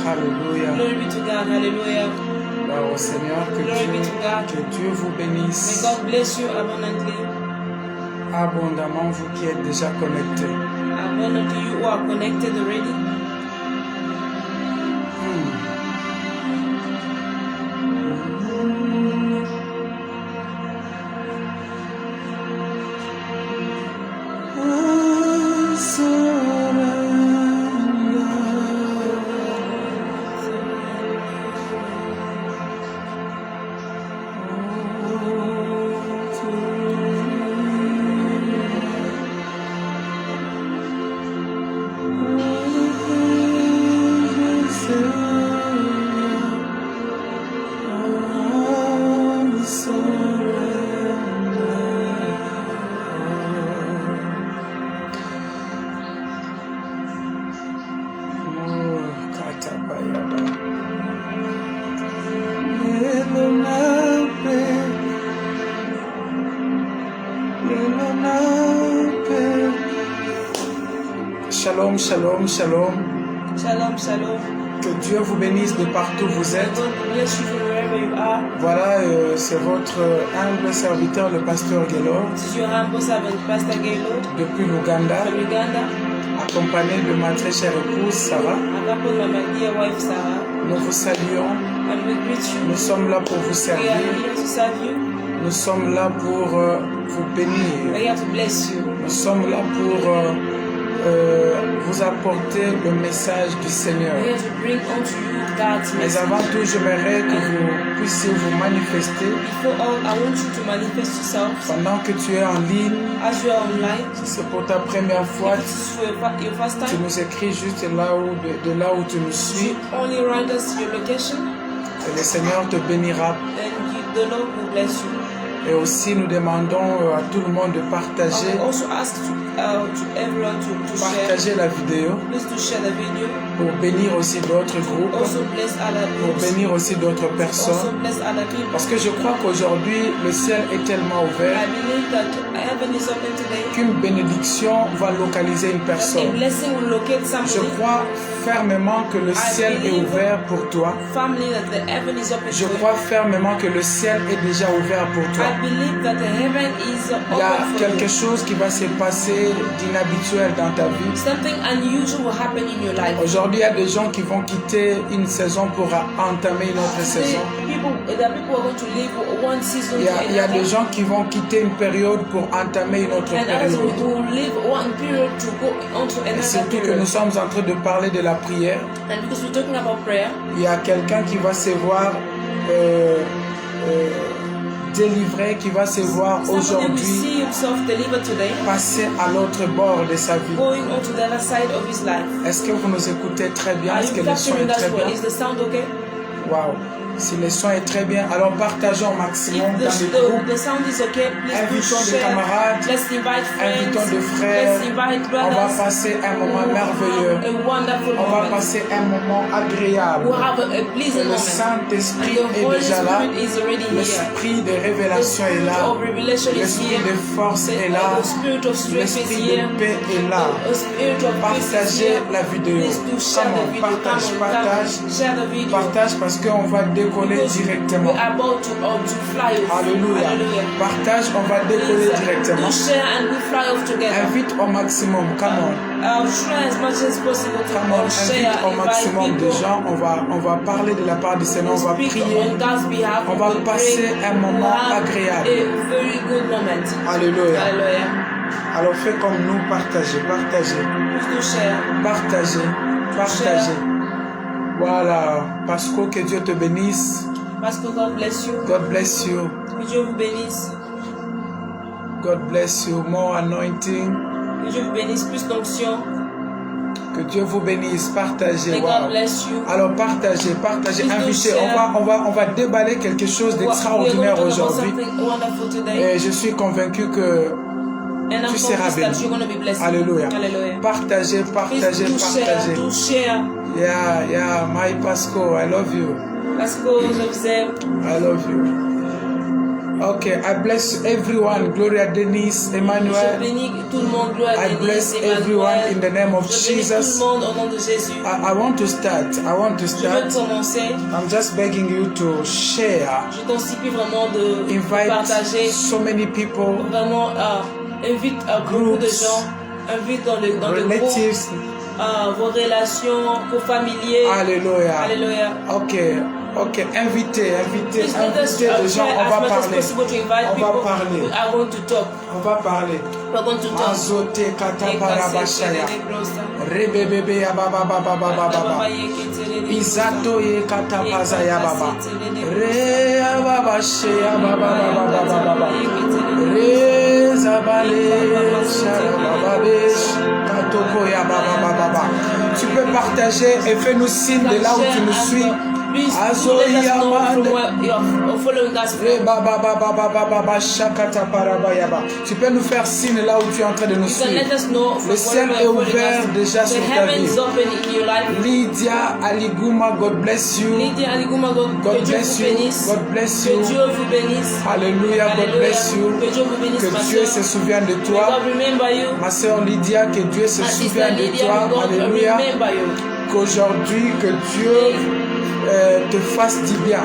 Hallelujah. Glory be to God. Hallelujah. Wow, Seigneur, que Dieu vous May bénisse God bless you abundantly. abondamment, vous qui êtes déjà connectés. Abundantly, you who are connected already. Shalom, shalom, shalom. Shalom, shalom. Que Dieu vous bénisse de partout où vous êtes. God bless you from wherever you are. Voilà, c'est votre humble serviteur, le pasteur Gaylord, This is your humble servant, Pastor Gaylord, depuis l'Ouganda, from Uganda, accompagné de ma très chère épouse Sarah. accompanied by my dear wife Sarah. Nous vous saluons. And we greet you. Nous sommes là pour vous We servir. are here to serve you. Nous sommes là pour vous We bénir. are here to bless you. Nous sommes là pour vous apporter le message du Seigneur. We are here to bring unto you God's Mais message. avant tout, j'aimerais que vous puissiez vous manifester Before all, I want you to manifest yourself pendant que tu es en ligne. as you are online. Si c'est pour ta première fois, If this is for your first tu time, nous écris juste là où, de là où tu nous suis. only write us your location Et le Seigneur te bénira. and the Lord will bless you. Et aussi, nous demandons à tout le monde de I partager, will also ask to everyone to share. partager la vidéo Please to share the video. pour bénir aussi d'autres groupes, Also bless other pour groups. bénir aussi d'autres Also personnes. bless other people. Parce que je crois qu'aujourd'hui, le ciel est tellement ouvert I believe that heaven is open today. qu'une bénédiction va localiser une A personne. blessing will locate Je somebody. crois fermement que le ciel est ouvert pour toi. Family, that the heaven is open Je for crois fermement que le ciel est déjà ouvert pour you. toi. I believe that the heaven is Il y a open for quelque you. chose qui va se passer d'inhabituel dans ta vie. Something unusual will happen in your life. Aujourd'hui, il y a des gens qui vont quitter une saison pour entamer une autre saison. There are people who are going to live one season Il y to a des another. gens qui vont quitter une période pour entamer une autre And others période. will live one period to go on to Et another surtout que nous period. sommes en train de parler de la prière. And because we're talking about prayer, Il y a quelqu'un qui va se voir délivré, qui va se voir somebody will aujourd'hui see himself delivered today, passer à l'autre bord de sa vie. going on to the other side of his life. Est-ce que vous nous écoutez très bien? Are Est-ce que you le son capturing est très that well? bien? Is the sound okay? Waouh! Si le son est très bien, alors partageons au maximum If dans les groupes. the sound is okay, please do Invitons des share. camarades, Let's invite invitons des friends. frères. Let's invite On va brothers. passer un moment merveilleux. A wonderful On va moment. passer un moment agréable. We'll have a pleasant Le moment. Saint-Esprit And the est Holy déjà là. Spirit is already here. L'esprit de The révélation est spirit là. of revelation is L'esprit here. de force est là. The spirit of strength is L'esprit here. de paix est là. The spirit of peace is Partagez here. la vidéo. Please do share Come the on, video. partage, Come on, partage. share the video. Partage parce qu'on va décoller Because directement. we are about to fly off. Alléluia. Hallelujah. Partage, on va décoller Please, directement. do share and we fly off together. Invite au maximum. Come on. Try as much as possible to Come on, share, invite au invite maximum de people. gens. On va parler de la part du Seigneur. On va Speak prier. on God's behalf. On va We will passer pray. un moment We'll have agréable. A very good moment. Alléluia. Hallelujah. Alors fais comme nous, partagez, partagez, Please do share. partagez, partagez. Voilà. Pasco, que Dieu te bénisse. Parce que God bless you. God bless you. Que Dieu vous bénisse. God bless you. More anointing. Que Dieu vous bénisse. Plus d'onction. Que Dieu vous bénisse. Partagez. May Wow. God bless you. Alors partagez, partagez, Please do invitez. share. On va déballer quelque chose We are d'extraordinaire going to talk about aujourd'hui. something wonderful today. Et je suis convaincu que And I'm tu seras convinced that béni. you're going to be blessed. Alléluia. Hallelujah. Partagez, Please partagez, do share. partagez. Do share. Yeah, my Pasco, I love you. Parce que je faisais. I love you. Okay, I bless everyone. Gloria Denise, Je Emmanuel. bénis tout le monde. Gloire à I Denise, bless everyone in Emmanuel. the name of Je bénis tout Jesus. le monde au nom de Jésus. I want to start. I want to Je veux start. commencer. I'm just begging you to share. Je t'en supplie vraiment de Invite partager. so many people, Vraiment, invite beaucoup de Groups, gens. Invite dans le groupe. relatives. Vos relations, vos familiers. Alléluia. Alléluia. Ok, invitez Please let us les gens, try on as va much as parler. possible to invite On va people. parler. We are going to talk. On va parler. We're going to talk. Azote kataparabashaya. Rebebebe ya baba baba baba baba. Izato ye katapaza ya baba. Re ya baba she ya baba baba baba baba. Re zabale shara baba besh. Katoko ya baba baba baba. Tu peux partager et fais-nous signe de là où tu nous suis. Azo yamande. Tu peux nous faire signe là où tu es en train de nous suivre. Le ciel est ouvert déjà sur ta vie. Lydia Aliguma, God bless you. God bless you. God bless you. Alléluia, God bless you. Que Dieu se souvienne de toi. Ma sœur Lydia, que Dieu se souvienne de toi. Alléluia. Qu'aujourd'hui, que Dieu te fasse du bien.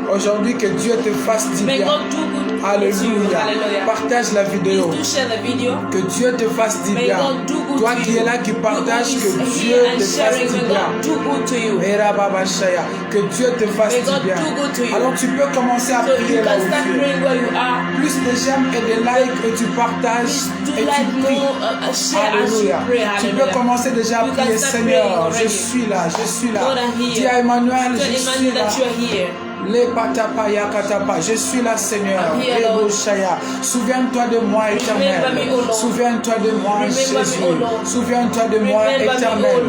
Aujourd'hui, que Dieu te fasse du bien. Alléluia. Partage la vidéo. Que Dieu te fasse du bien. Toi qui es là, qui partage, que Dieu te fasse du bien. Que Dieu te fasse du bien. Alors tu peux commencer à prier là où tu es. Plus de j'aime et de likes que tu partages et tu pries. Alléluia. Tu peux commencer déjà à prier, Seigneur, je suis là, je suis là. Dis à Emmanuel, je suis là. Les patapaya katapa, je suis là, Seigneur. Souviens-toi de moi, éternel. Souviens-toi de moi, Jésus. Souviens-toi de moi, éternel.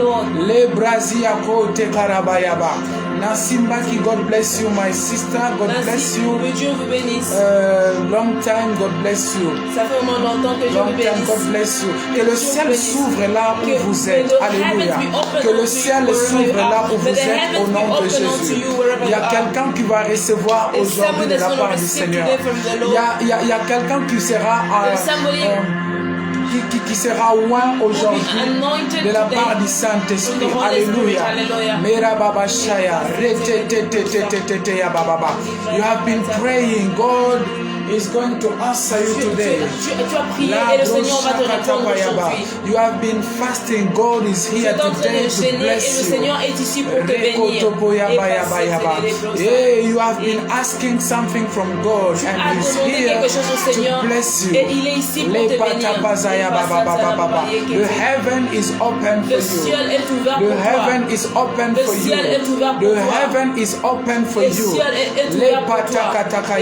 Les brasiako te karabayaba. Nasimbaki, God bless you, my sister. God bless you. Long time, God bless you. Ça fait vraiment longtemps que je Long vous time, bénisse. God bless you. Que le ciel s'ouvre là où vous êtes. Alléluia. Que le ciel s'ouvre là où vous êtes au nom de Jésus. Il y a quelqu'un qui va recevoir aujourd'hui de la part du Seigneur. Il y a quelqu'un qui sera qui sera loin aujourd'hui de la part du Saint-Esprit. Alléluia. Mera baba shaya. You have been praying. God is going to answer you today. Tu as prié et le Seigneur va te répondre aujourd'hui. You have been fasting. God is here today to et le bless you. Seigneur est ici pour te bénir. Hey, you have been asking something from God and He's here to bless you. Et il est ici pour te bénir. The heaven is open for Le ciel you. est ouvert The pour toi. heaven is open for you. ciel est ouvert pour The toi. heaven is open for Le you. ciel est Le ouvert pour toi. patakataka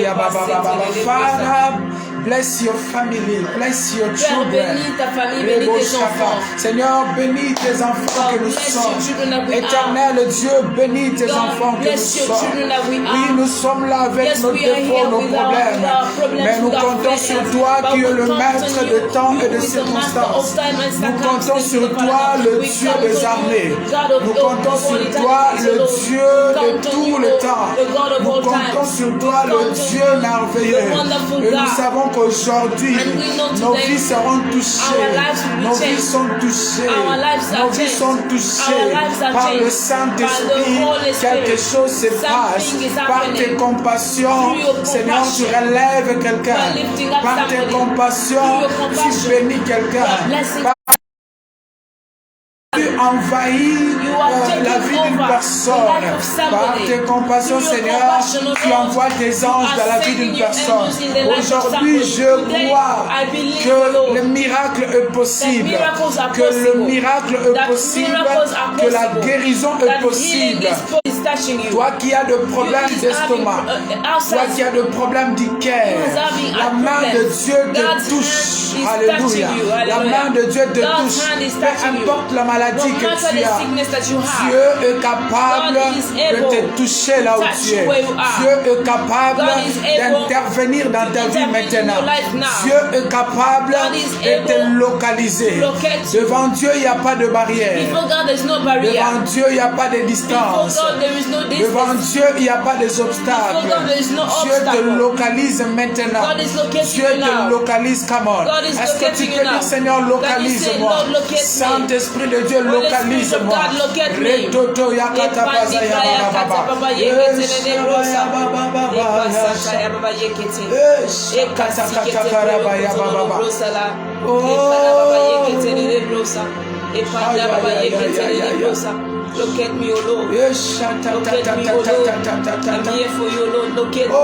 Father, bless your family, bless your Père, children. bénis ta famille, bénis tes enfants. Seigneur, bénis tes enfants que nous bless your sommes. children that we are. Éternel Dieu, bénis tes God, enfants que nous bless your sommes. children that we are. Oui, nous sommes là avec Yes, nos we are défauts, here nos with our problèmes. Mais nous with our comptons sur failures. toi But qui we es le count maître on de you, temps et who de is the master of circonstances. time and Nous comptons circumstances, sur toi, Father. le We Dieu count des on you, armées. God of Nous all comptons sur eternity, toi, le Lord. Dieu Count de on tout you, le temps. the God of Nous all comptons time. sur toi, We le count on Dieu you, merveilleux. the wonderful Et nous God. savons qu'aujourd'hui, And we know nos today, vies seront touchées. our lives will be Nos vies changed. sont touchées. Our lives are Nos vies changed. sont touchées Our lives are par le changed. Saint-Esprit. By the Holy Spirit. Quelque chose se passe. Something is Par happening. tes compassions, Through your Seigneur, tu compassion. relèves quelqu'un. You are lifting up Par tes somebody. compassions, Through your tu compassion. bénis quelqu'un. You are blessing. Tu envahis la vie d'une personne. Par tes compassions, Seigneur, tu envoies tes anges dans la vie d'une personne. Aujourd'hui, je crois que le miracle est possible. Que le miracle est possible. Que la guérison est possible. Toi qui as de problèmes d'estomac, toi qui as de problèmes du cœur, la main de Dieu te touche. Alléluia. La main de Dieu te touche. Peu importe la maladie que tu as, Dieu est capable de te toucher là où tu es. Dieu est capable d'intervenir dans ta vie maintenant. Dieu est capable de te localiser. Devant Dieu, il n'y a pas de barrière. Devant Dieu, il n'y a pas de distance. Devant Dieu, il n'y a pas des obstacles. Dieu te localise maintenant. Dieu te localise, come on. Est-ce que tu peux dire, Seigneur, localise-moi. Saint-Esprit de Dieu, localise-moi. Retoto yakata bazaya baba. Locate me, O Lord. Locate me, O Lord. I'm here for you, Lord. Locate me.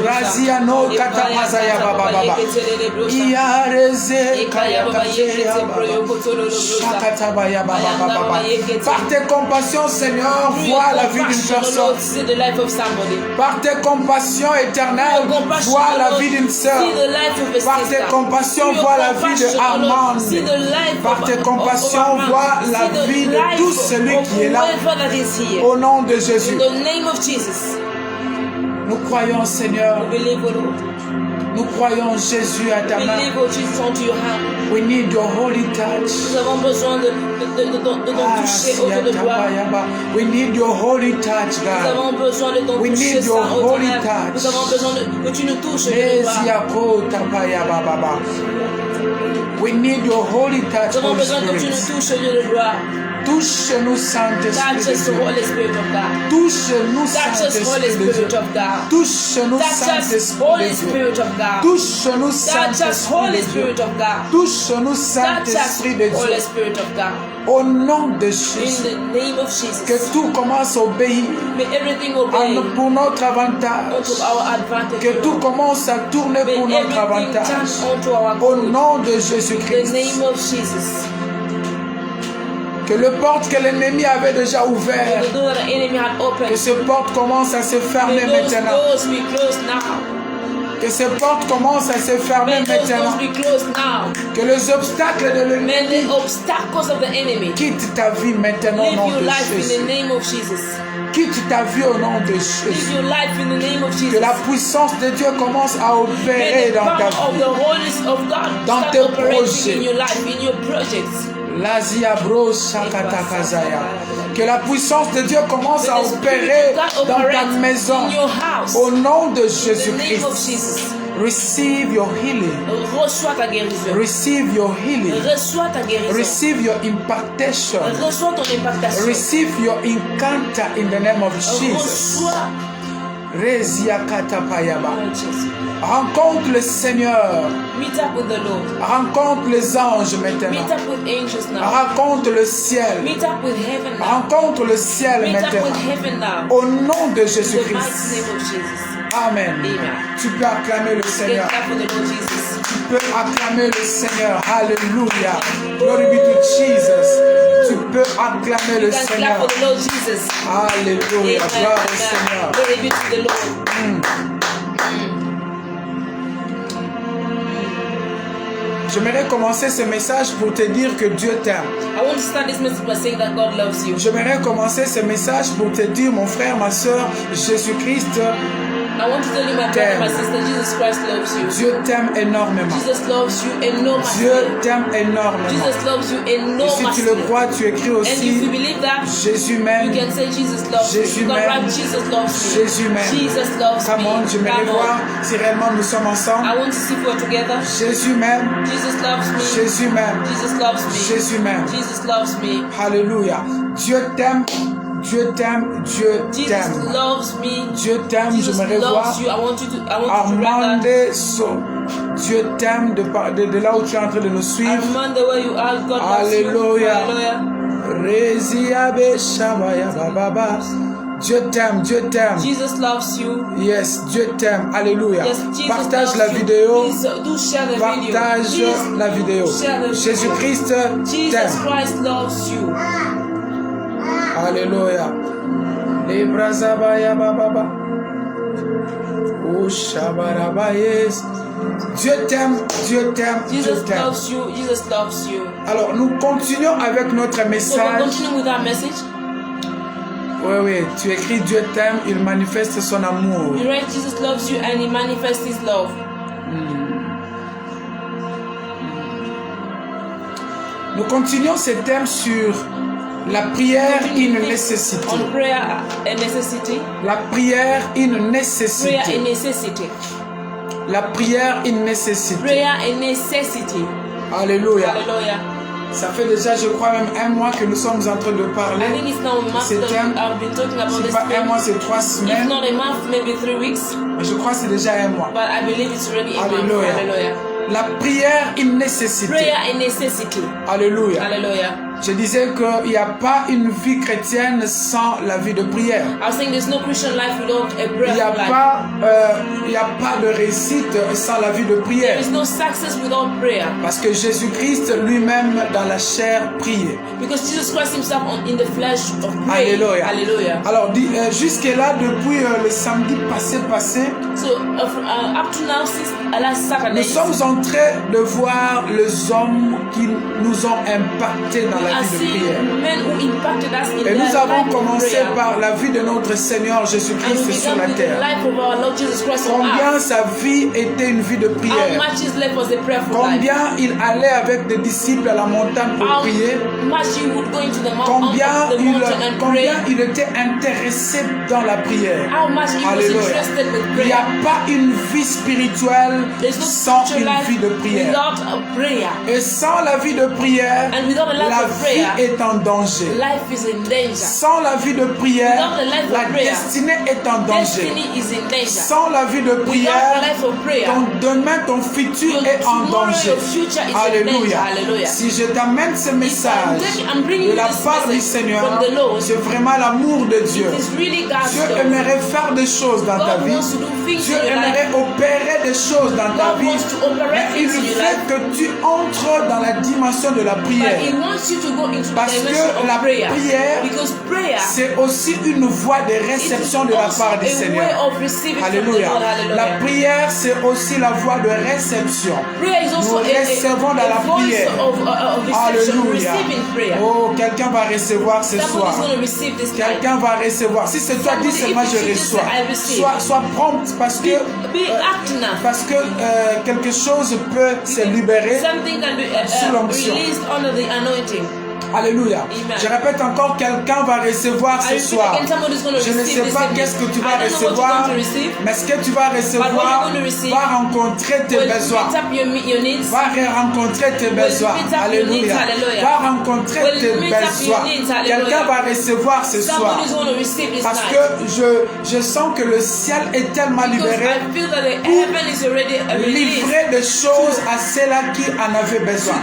Raziano katapazaya baba. Iareze shakatabaya baba. Par tes compassions, Seigneur, vois la vie d'une personne. Par tes compassions éternelles, vois la vie d'une sœur. Par tes compassions, vois la vie de Armand. Par tes compassions, vois la vie de tout celui qui est là. Au nom de Jésus. Nous croyons, Seigneur. Nous croyons Jésus à ta main. We need your holy touch. Nous avons besoin de ton toucher autour de toi. We need your holy touch, God. Nous avons besoin de ton toucher autour de toi. Nous avons besoin que tu nous touches autour de toi. We need your holy touch. Nous avons besoin que tu nous touches autour de toi. Touche-nous, Saint-Esprit de Dieu. Touche-nous, Saint-Esprit de Dieu. Touche-nous, Saint-Esprit de Dieu. Touche-nous, Saint-Esprit de Dieu. Touche-nous, Saint-Esprit de Dieu. Au nom de Jésus. Que tout commence à obéir pour notre avantage. Que tout commence à tourner pour notre avantage. Au nom de Jésus-Christ. Que le porte que l'ennemi avait déjà ouvert, que ces portes commencent à se fermer maintenant. Que ces portes commencent à se fermer maintenant. Que les obstacles de l'ennemi quittent ta vie maintenant au nom de Jésus. Quitte ta vie au nom de Jésus. Que la puissance de Dieu commence à opérer dans ta vie, dans tes projets. Que la puissance de Dieu commence à opérer dans ta maison au nom de Jésus-Christ. Receive your healing. Reçois ta guérison. Receive your healing. Reçois ta guérison. Receive your impactation. Reçois ton impactation. Receive your encounter in the name of Jesus. Reçois. Rencontre le Seigneur. Meet up with the Lord. Rencontre les anges maintenant. Meet up with angels now. Rencontre le ciel. Meet up with heaven now. Rencontre le ciel Meet maintenant. up with heaven now. Au nom de In the Jésus-Christ. mighty name of Jesus. Amen. Amen. Tu peux acclamer le Seigneur. Get up with the Lord Jesus. Tu peux acclamer le Seigneur. Alléluia. Glory be to Jesus. Tu peux acclamer le You can Seigneur. clap for the Lord Jesus. Alléluia. Amen. Gloire au Seigneur. Glory be to the Lord. J'aimerais commencer ce message pour te dire que Dieu t'aime. I want to start this message by saying that God loves you. J'aimerais commencer ce message pour te dire, mon frère, ma soeur, Jésus-Christ I want to tell you, my brother, my sister, Jesus Christ loves you. Dieu t'aime énormément. Jesus loves you enormously. Dieu t'aime énormément. Jesus loves you Et si enormously. tu le crois, tu écris And if aussi you believe that, Jésus m'aime. you can say Jesus loves Jésus you. You can m'aime. write Jesus loves me. Jésus m'aime. Jesus loves Come on, me. j'aimerais Come voir on. si réellement nous sommes ensemble. I want to see if we're together. Jésus m'aime. Jesus loves me. Jésus m'aime. Jesus loves me. Jésus m'aime. Jesus loves me. Alléluia. Dieu t'aime. Dieu t'aime. Dieu Jesus t'aime. loves me. Dieu t'aime. Jesus J'aimerais voir loves you. I want you to write that. Armande So. Dieu t'aime de là où tu es en train de nous suivre. Armand, the way you are, God loves you. Alléluia. Hallelujah. Reziabe Shabaya Baba. Dieu t'aime, Dieu t'aime. Jesus loves you. Yes, Dieu t'aime. Alléluia. Yes, Jesus Partage loves la you. vidéo. Please do share the video. Partage Please la vidéo. share the video. Jésus-Christ Jesus t'aime. Christ loves you. Alléluia. Les brazabaya baba. Oh shabarabayes. Dieu t'aime, Dieu t'aime, Dieu Jesus t'aime. loves you. Jesus loves you. Alors nous continuons avec notre So we're message. continuing with our message. Oui, oui, tu écris Dieu t'aime, il manifeste son amour. You write Jesus loves you and he manifests his love. Nous continuons ce thème sur la prière, une nécessité. On prayer, a necessity. La prière, une nécessité. Prayer, a necessity. La prière, une nécessité. Prayer, a necessity. Alléluia. Hallelujah. Ça fait déjà, je crois, même un mois que nous sommes en train de parler I think it's now a de month ce that thème. I've been talking about C'est this pas un thing. mois, c'est 3 If semaines. not a month, maybe 3 weeks. Mais je crois que c'est déjà un mois. But I believe it's already a month. Alléluia. Hallelujah. La prière, une nécessité. Prayer, a necessity. Alléluia. Hallelujah. Je disais qu'il n'y a pas une vie chrétienne sans la vie de prière. I was saying there's no Christian life without a prayer Il n'y a life. il y a pas de réussite sans la vie de There prière. is no success without prayer. Parce que Jésus-Christ lui-même dans la chair priait. Because Jesus Christ himself in the flesh of prayer. Alléluia. Hallelujah. Alors jusque-là, depuis le samedi passé, So up to now, since last Saturday, nous sommes en train de voir les hommes qui nous ont impactés dans we la are vie de seeing prière. men who impacted us in Et their nous avons life of commencé prayer. par la vie de notre Seigneur And Jésus-Christ we sur began la with the terre. life of our Lord Jesus Christ on Combien earth. sa vie était une vie de How prière. much his life was a prayerful life. Combien il allait avec des disciples à la montagne pour How prier. much he would go into the mountain, Combien the mountain and pray. il était intéressé dans la prière. How much he was Alléluia. interested with Il n'y a prayer. pas une vie spirituelle There's no sans spiritual une life vie de prière. without a prayer. Et sans la vie de prière, And without a life la of vie prayer, est en danger. life is in danger. Sans la vie de prière, Without the life of la prayer, destinée est en danger. Destiny is in danger. Sans la vie de Without the prière, life of prayer, ton demain, ton futur your est en tomorrow, danger. your future is in Alléluia. danger. Hallelujah. Si je t'amène ce message I'm bringing de la you this part du message Seigneur, from the Lord, c'est vraiment l'amour de Dieu. it is really God's Dieu love. aimerait faire des choses dans ta God vie. wants to do things Dieu in your aimerait life. opérer des choses dans ta God vie. wants to operate Mais il things in your fait life. que tu entres dans la dimension de la But prière. He wants you to go into the Parce que dimension la of prayer. prière, Because prayer c'est aussi une voie de réception de la part du Seigneur. Alléluia. La prière, c'est aussi la voie de réception. Nous recevons dans la prière. Alléluia. Oh, quelqu'un va recevoir ce soir. Quelqu'un va recevoir. Si c'est toi, dis seulement je reçois. Sois prompte parce que quelque chose peut se libérer sous l'onction. Alléluia. Amen. Je répète encore, quelqu'un va recevoir ce soir. Je ne sais pas qu'est-ce que tu vas recevoir, mais ce que tu vas recevoir va rencontrer tes besoins. Va rencontrer tes besoins. Alléluia. Va rencontrer tes besoins. Quelqu'un va recevoir ce soir. Parce que je sens que le ciel est tellement libéré pour livrer des choses à ceux-là qui en avaient besoin.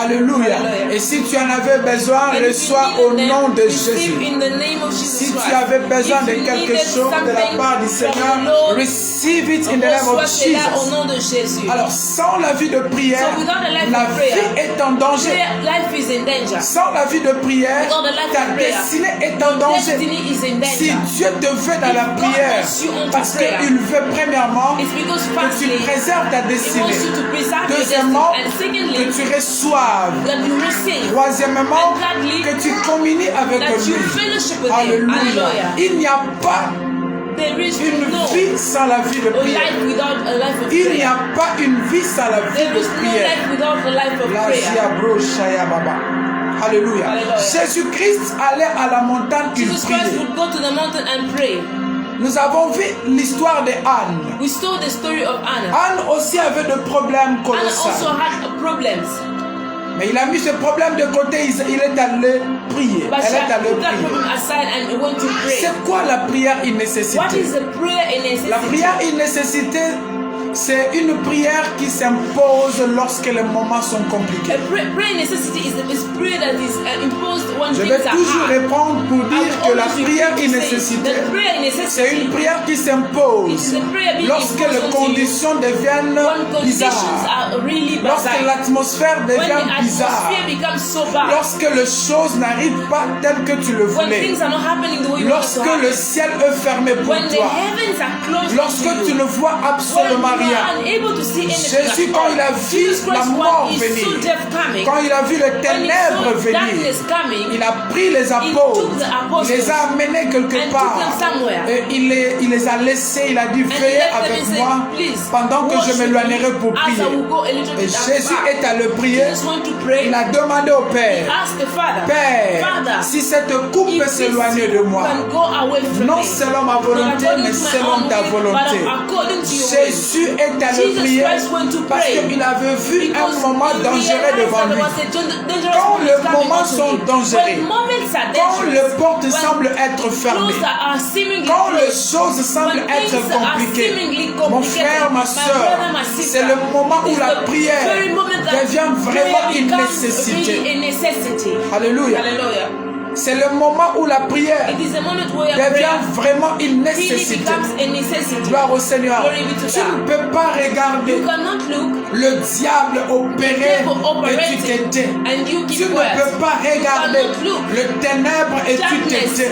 Alléluia. Et si tu en avais besoin, reçois au nom de Jésus. Si tu avais besoin de quelque chose de la part du Seigneur, receive it in the name of Jesus. Alors, sans la vie de prière, la vie est en danger. Sans la vie de prière, ta destinée est en danger. Si Dieu te veut dans la prière, parce qu'il veut premièrement que tu préserves ta destinée. Deuxièmement, que tu reçoives. Troisièmement, que tu communies avec lui. Alléluia. Il n'y a pas une vie sans la vie de prière. Il n'y a pas une vie sans la vie de prière. Alléluia. Jésus-Christ allait à la montagne, il priait. Nous avons vu l'histoire de Anne. Anne aussi avait des problèmes colossaux. Mais il a mis ce problème de côté, il est allé prier. Elle est allée prier. C'est quoi la prière une nécessité? La prière une nécessité, c'est une prière qui s'impose lorsque les moments sont compliqués. Je vais toujours répondre pour dire que la prière une nécessité, c'est une prière qui s'impose lorsque les conditions deviennent bizarres, lorsque l'atmosphère devient bizarre, lorsque les choses n'arrivent pas telles que tu le voulais, lorsque le ciel est fermé pour toi, lorsque tu ne vois absolument rien. Jésus, quand il a vu la mort venir, quand il a vu les ténèbres venir, il a pris les apôtres, il les a amenés quelque part, et il les a laissés, il a dit veillez avec moi pendant que je m'éloignerai pour prier. Et Jésus est allé prier, il a demandé au Père, Père, si cette coupe peut s'éloigner de moi, non selon ma volonté, mais selon ta volonté. Jésus est allé prier parce qu'il avait vu un moment dangereux devant lui. Quand les moments sont dangereux, quand les portes semblent être fermées, quand les choses semblent être compliquées, mon frère, ma soeur, c'est le moment où la prière devient vraiment une nécessité. Alléluia. C'est le moment où la prière devient vraiment une nécessité. Gloire au Seigneur. Tu ne peux pas regarder le diable opérer et tu t'étais. Tu ne peux pas regarder le ténèbre et tu t'étais.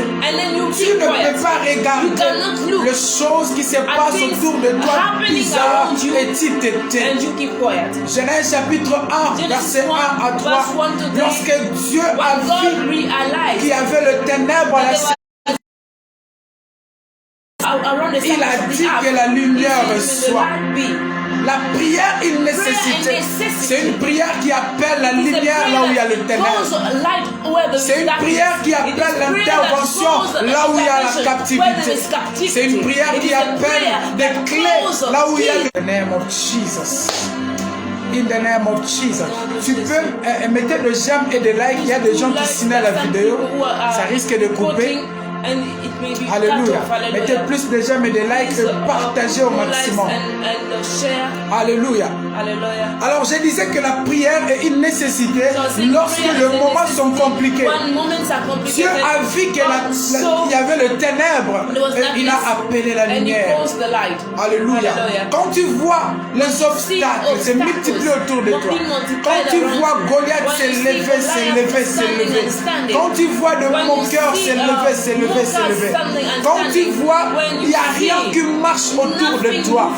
Tu ne peux pas regarder les choses qui se passent autour de toi bizarres et tu t'étais. Genèse chapitre 1, verset 1 à 3. Lorsque Dieu a vu qu'il y avait le ténèbre à la il a dit que la lumière soit. La prière est une nécessité. C'est une prière qui appelle la lumière là où il y a le ténèbre. C'est une prière qui appelle l'intervention là où il y a la captivité. C'est une prière qui appelle des clés là où il y a le... In the name of Jesus. In the name of Jesus. Tu peux mettre de j'aime et de like. Il y a des gens qui signalent la vidéo. Ça risque de couper. Alléluia. Mettez plus de j'aime et de likes et partagez au maximum. Alléluia. Alors je disais que la prière est une nécessité lorsque les moments sont compliqués. Dieu a vu qu'il y avait le ténèbre et il a appelé la lumière. Alléluia. Quand tu vois les obstacles se multiplier autour de toi, quand tu vois Goliath s'élever, quand tu vois de moqueurs s'élever, quand tu vois, il n'y a rien qui marche autour de toi.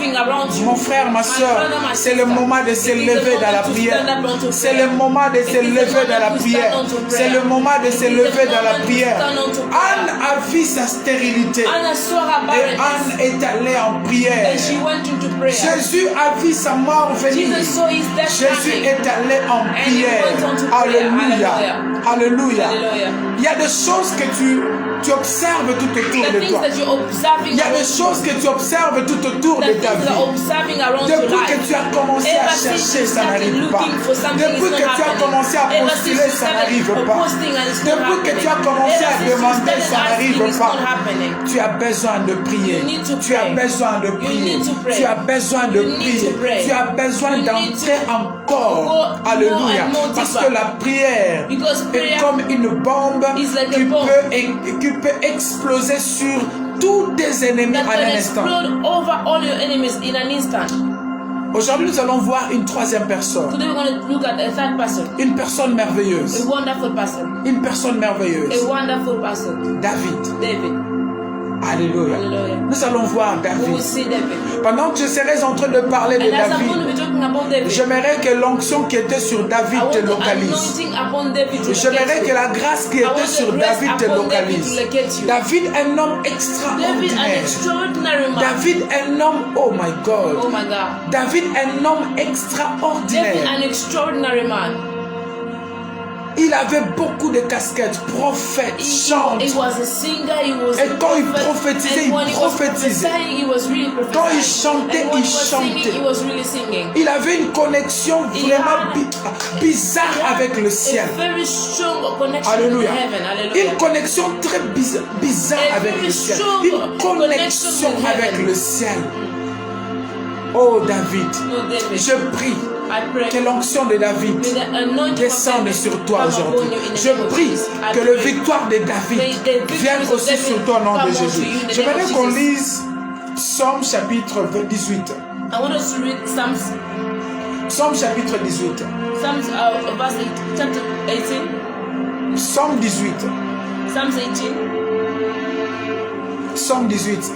Mon frère, ma soeur, c'est le moment de se lever dans la prière. C'est le moment de se lever dans la prière. C'est le moment de se lever dans la prière. Anne a vu sa stérilité. Et Anne est allée en prière. Jésus a vu sa mort venir. Jésus est allé en prière. Alléluia. Alléluia. Il y a des choses que tu observes tout autour de toi. Il y a des choses que tu observes tout autour de ta vie. Depuis que tu as commencé à chercher, ça n'arrive pas. Depuis que tu as commencé à postuler, ça n'arrive pas. Depuis que tu as commencé à demander, ça n'arrive pas. Tu as besoin de prier. Tu as besoin de prier. Tu as besoin de prier. Tu as besoin d'entrer encore. Alléluia. Parce que la prière est comme une bombe qui peut exploser sur tous tes ennemis en un instant. Aujourd'hui, nous allons voir une troisième personne. Une personne merveilleuse. Une personne merveilleuse. David. Alléluia. Nous allons voir David. Pendant que je serai en train de parler de David, j'aimerais que l'onction qui était sur David te localise. J'aimerais que la grâce qui était sur David te localise. David, un homme extraordinaire. David, un homme, oh my God. David, un homme extraordinaire. Il avait beaucoup de casquettes, prophète, chante. Et quand il prophétisait, il prophétisait. Quand il chantait, il chantait. Il avait une connexion vraiment bizarre avec le ciel. Alléluia. Une connexion très bizarre avec le ciel. Une connexion avec le ciel. Oh David, je prie que l'onction de David descende sur toi aujourd'hui. Je prie que la victoire de David vienne aussi sur toi au nom de Jésus. J'aimerais qu'on lise Psaume chapitre 18. Psaume chapitre 18. Psaume 18. Psaume 18.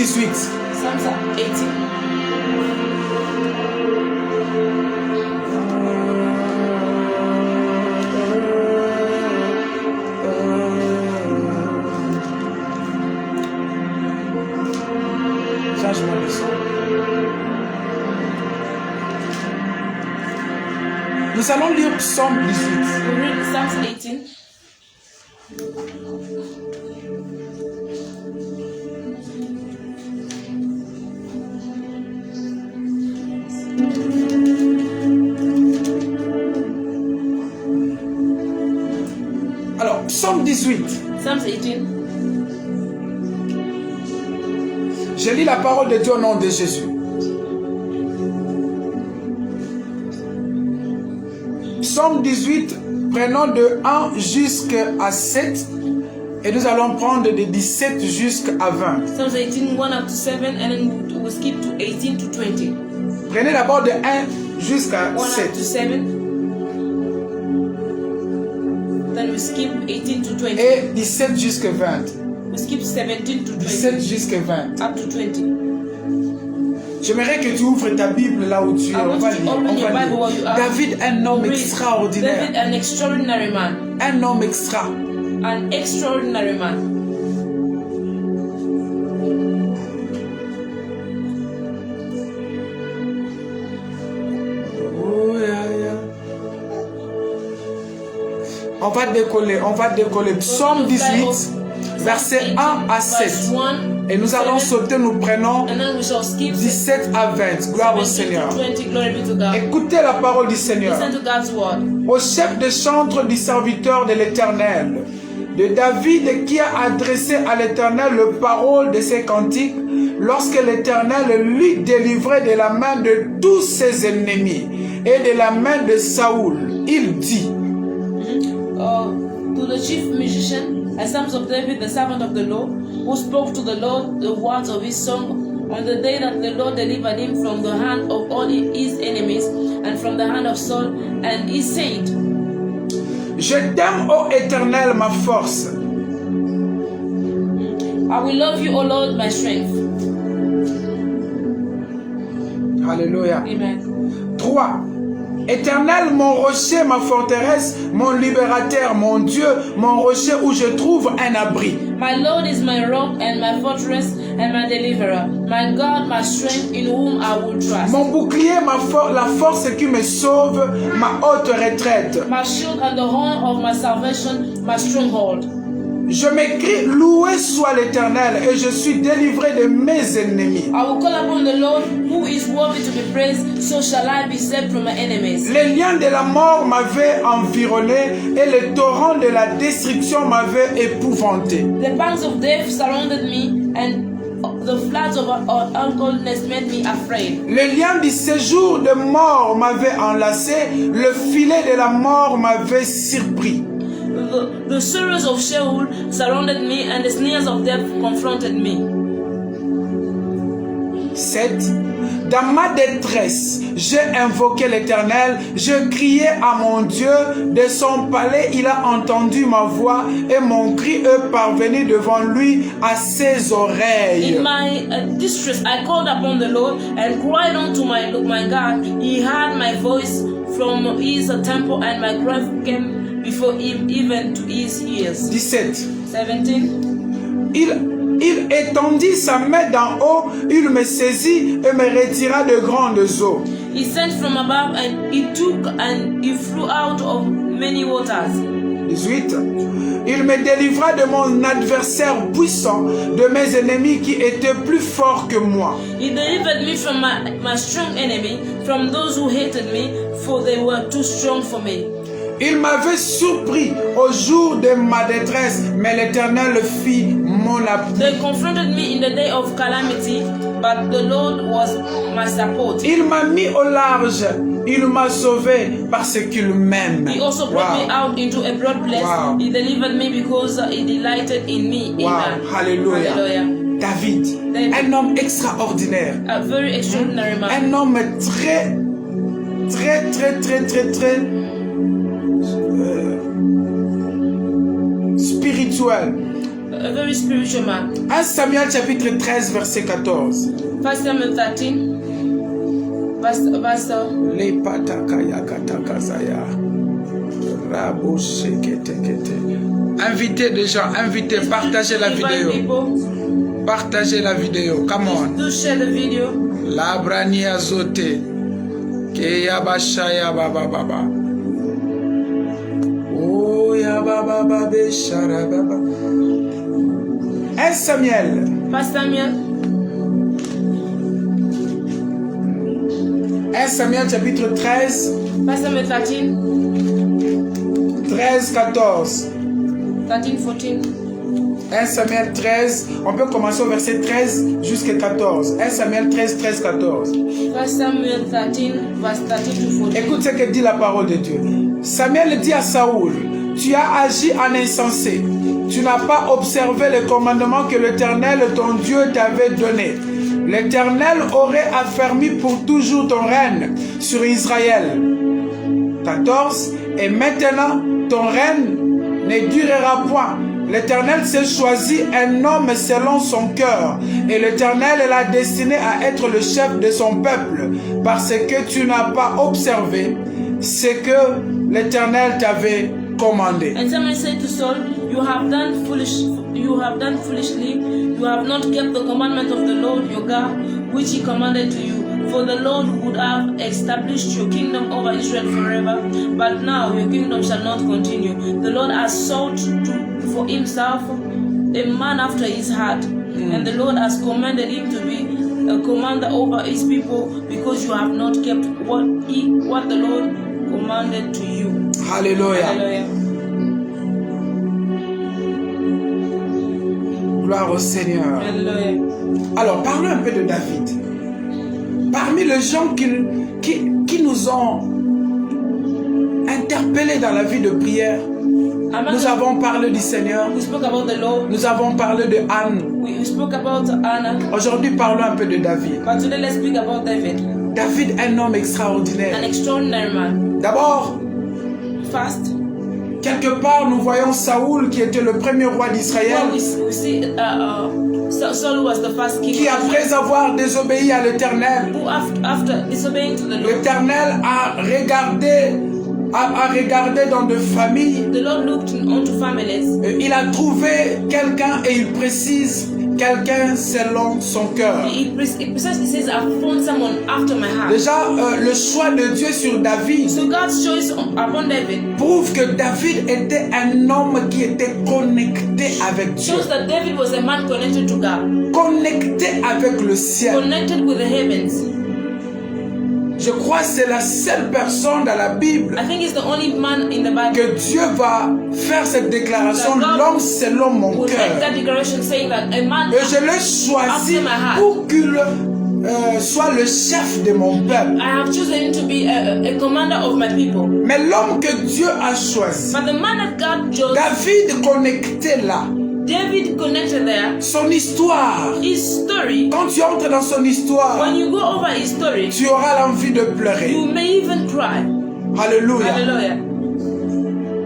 18. Psalms 18. Changement de son. Nous allons lire Psaume 18. We read Psalms 18. Alors, Psaume 18. Psalms 18. Je lis la parole de Dieu au nom de Jésus. Psaume 18, prenons de 1 jusqu'à 7 et nous allons prendre de 17 jusqu'à 20. Psalms 18, 1 up to 7, and then we'll skip to 18 to 20. Prenez d'abord de 1 jusqu'à 1 up 7. to 7. Then we skip 18 to 20. Et 17 jusqu'à 20. We skip 17 to 20. 17 jusqu'à 20. Up to 20. J'aimerais que tu ouvres ta Bible là où tu es. On va lire. David, un homme extraordinaire. David, an extraordinary man. Un homme extra. An extraordinary man. Oh, yeah, yeah. On va décoller. Psaume 18, versets 1 à 7. Et nous allons sauter, nous prenons 17 à 20. Gloire au Seigneur. Écoutez la parole du Seigneur. Au chef de chantre du serviteur de l'Éternel, de David qui a adressé à l'Éternel le parole de ses cantiques, lorsque l'Éternel lui délivrait de la main de tous ses ennemis et de la main de Saoul, il dit, to the chief musician, a psalms of David, the servant of the Lord, who spoke to the Lord the words of his song on the day that the Lord delivered him from the hand of all his enemies and from the hand of Saul, and he said, Je t'aime, ô Éternel, ma force. I will love you, O Lord, my strength. Alléluia. Amen. 3. Éternel, mon rocher, ma forteresse, mon libérateur, mon Dieu, mon rocher où je trouve un abri. My Lord is my rock and my fortress and my deliverer, my God, my strength in whom I will trust. Mon bouclier, la force qui me sauve, ma haute retraite. My shield and the horn of my salvation, my stronghold. Je m'écris, loué soit l'Éternel, et je suis délivré de mes ennemis. I will call upon the Lord, who is worthy to be praised, so shall I be saved from my enemies. Les liens de la mort m'avaient environné, et les torrents de la destruction m'avaient épouvanté. The pangs of death surrounded me, and the floods of uncleanness made me afraid. Le lien du séjour de mort m'avait enlacé, le filet de la mort m'avait surpris. The sorrows of Sheol surrounded me, and the snares of death confronted me. 7. Dans ma détresse, j'ai invoqué l'Éternel, je criais à mon Dieu, de son palais il a entendu ma voix, et mon cri est parvenu devant lui à ses oreilles. In my distress I called upon the Lord and cried unto my God. He heard my voice from his temple, and my cry came before him, even to his ears. 17. 17. Il étendit sa main d'en haut, il me saisit et me retira de grandes eaux. He sent from above, and he took and he flew out of many waters. 18. Il me délivra de mon adversaire puissant, de mes ennemis qui étaient plus forts que moi. He delivered me from my strong enemy, from those who hated me, for they were too strong for me. Il m'avait surpris au jour de ma détresse, mais l'Éternel fit mon appui. They confronted me in the day of calamity, but the Lord was my support. Il m'a mis au large, il m'a sauvé parce qu'il m'aime. He also brought me out into a broad place. Wow. He delivered me because he delighted in me. Wow. Amen. Hallelujah. Hallelujah. David, un homme extraordinaire. A very extraordinary man. Un homme très spirituel. a very spiritual man. 1 Samuel chapitre 13 verset 14. 1 Samuel 13 verse Invitez des gens, invitez, partagez la vidéo. Partagez la vidéo, come on. Do share the video. La brani azote. Ke ya bashaya baba baba. Oh ya baba baba shara baba. 1 Samuel. 1 Samuel. 1 Samuel chapitre 13. 1 Samuel 13. 13, 14. 13, 14. 1 Samuel 13, on peut commencer au verset 13 jusqu'à 14. 1 Samuel 13, 13, 14. 1 Samuel 13, verse 13 to 14. Écoute ce que dit la parole de Dieu. Samuel dit à Saoul, tu as agi en insensé. Tu n'as pas observé les commandements que l'Éternel, ton Dieu, t'avait donnés. L'Éternel aurait affermi pour toujours ton règne sur Israël. 14. Et maintenant, ton règne ne durera point. L'Éternel s'est choisi un homme selon son cœur. Et l'Éternel l'a destiné à être le chef de son peuple. Parce que tu n'as pas observé ce que l'Éternel t'avait commandé. And Samuel said to Saul, you have done foolishly. You have not kept the commandment of the Lord your God, which he commanded to you. For the Lord would have established your kingdom over Israel forever, but now your kingdom shall not continue. The Lord has sought for himself a man after his heart, and the Lord has commanded him to be a commander over his people, because you have not kept what the Lord commanded to you. Hallelujah. Hallelujah. Gloire au Seigneur. Hallelujah. Alors, parlons un peu de David. Parmi les gens qui nous ont interpellés dans la vie de prière, nous avons parlé du Seigneur. We spoke about the Lord. Nous avons parlé de Anne. We spoke about Anna. Aujourd'hui, parlons un peu de David. But today let's speak about David. David, un homme extraordinaire. An extraordinary man. D'abord, First, quelque part, nous voyons Saoul qui était le premier roi d'Israël, we see Saul was the first king. qui après avoir désobéi à l'Éternel, Who after disobeying to the Lord, l'Éternel a regardé dans de familles. the Lord looked onto families. Il a trouvé quelqu'un et il précise quelqu'un selon son cœur. It precisely says, I found someone after my heart. Déjà, le choix de Dieu sur David So God's choice upon David prouve que David était un homme qui était connecté avec Dieu, shows that David was a man connected to God, connecté avec le ciel. connected with the heavens. Je crois que c'est la seule personne dans la Bible I think he's the only man in the Bible que Dieu va faire cette déclaration, l'homme selon mon who cœur. made that declaration saying that a man Et je l'ai choisi after my heart. pour qu'il soit le chef de mon peuple. I have chosen him to be a commander of my people. Mais l'homme que Dieu a choisi, But the man that God chose, David connecté là, David connected there, son histoire. his story. Quand tu entres dans son histoire, When you go over his story, tu auras l'envie de pleurer. you may even cry. Alléluia. Hallelujah.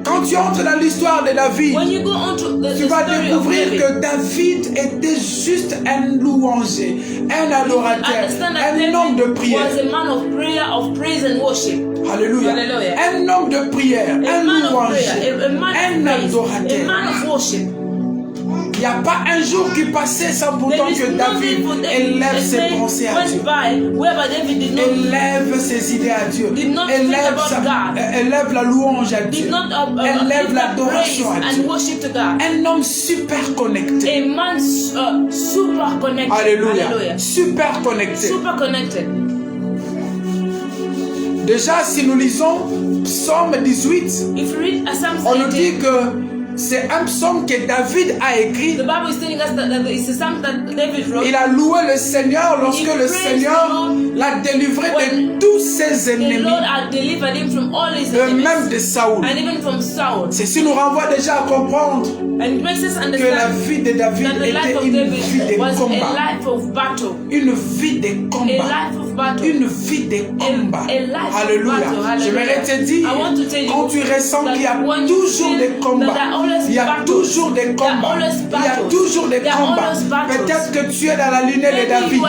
Quand tu entres dans l'histoire de David, When you go on to the tu vas story of découvrir David, que David était juste un louanger, un adorateur, understand that un David homme de prière. was a man of prayer, of praise and worship. Alléluia. Hallelujah. Un homme de prière, A un man of louanger, prayer, a man un of praise, a adorateur. man of worship. Il n'y a pas un jour qui passait sans pourtant There is que David nothing for David. élève A ses day pensées à Dieu. went by whereby David did not Élève ses idées à Dieu. Did not think about God. Élève la louange à Dieu. did not Élève give that praise l'adoration à Dieu. and worship to God. Un homme super connecté. A man super connected. Alléluia. Hallelujah. Super connecté. Super connected. Déjà, si nous lisons Psaume 18, If you read Psalm on nous 18, dit que c'est un psaume que David a écrit. the Bible is telling us that it's a psalm that David wrote. Il a loué le Seigneur lorsque He le praised Seigneur the Lord l'a délivré de when tous ses The ennemis, Lord had delivered him from all his et enemies, même de Saoul. and even from Saul. Ceci nous renvoie déjà à comprendre And it makes us que la understand vie de David that the life était of une vie David de was a combat. life of battle. Une vie de A combat. life of battle. Une vie de combat. A life of Alléluia. battle. Hallelujah. J'aimerais te dire, I want to tell you quand tu ressens that qu'il y a when you toujours feel des that combats, there are Il y a toujours des combats. Il y a toujours des combats. Peut-être que tu es dans la lignée de David.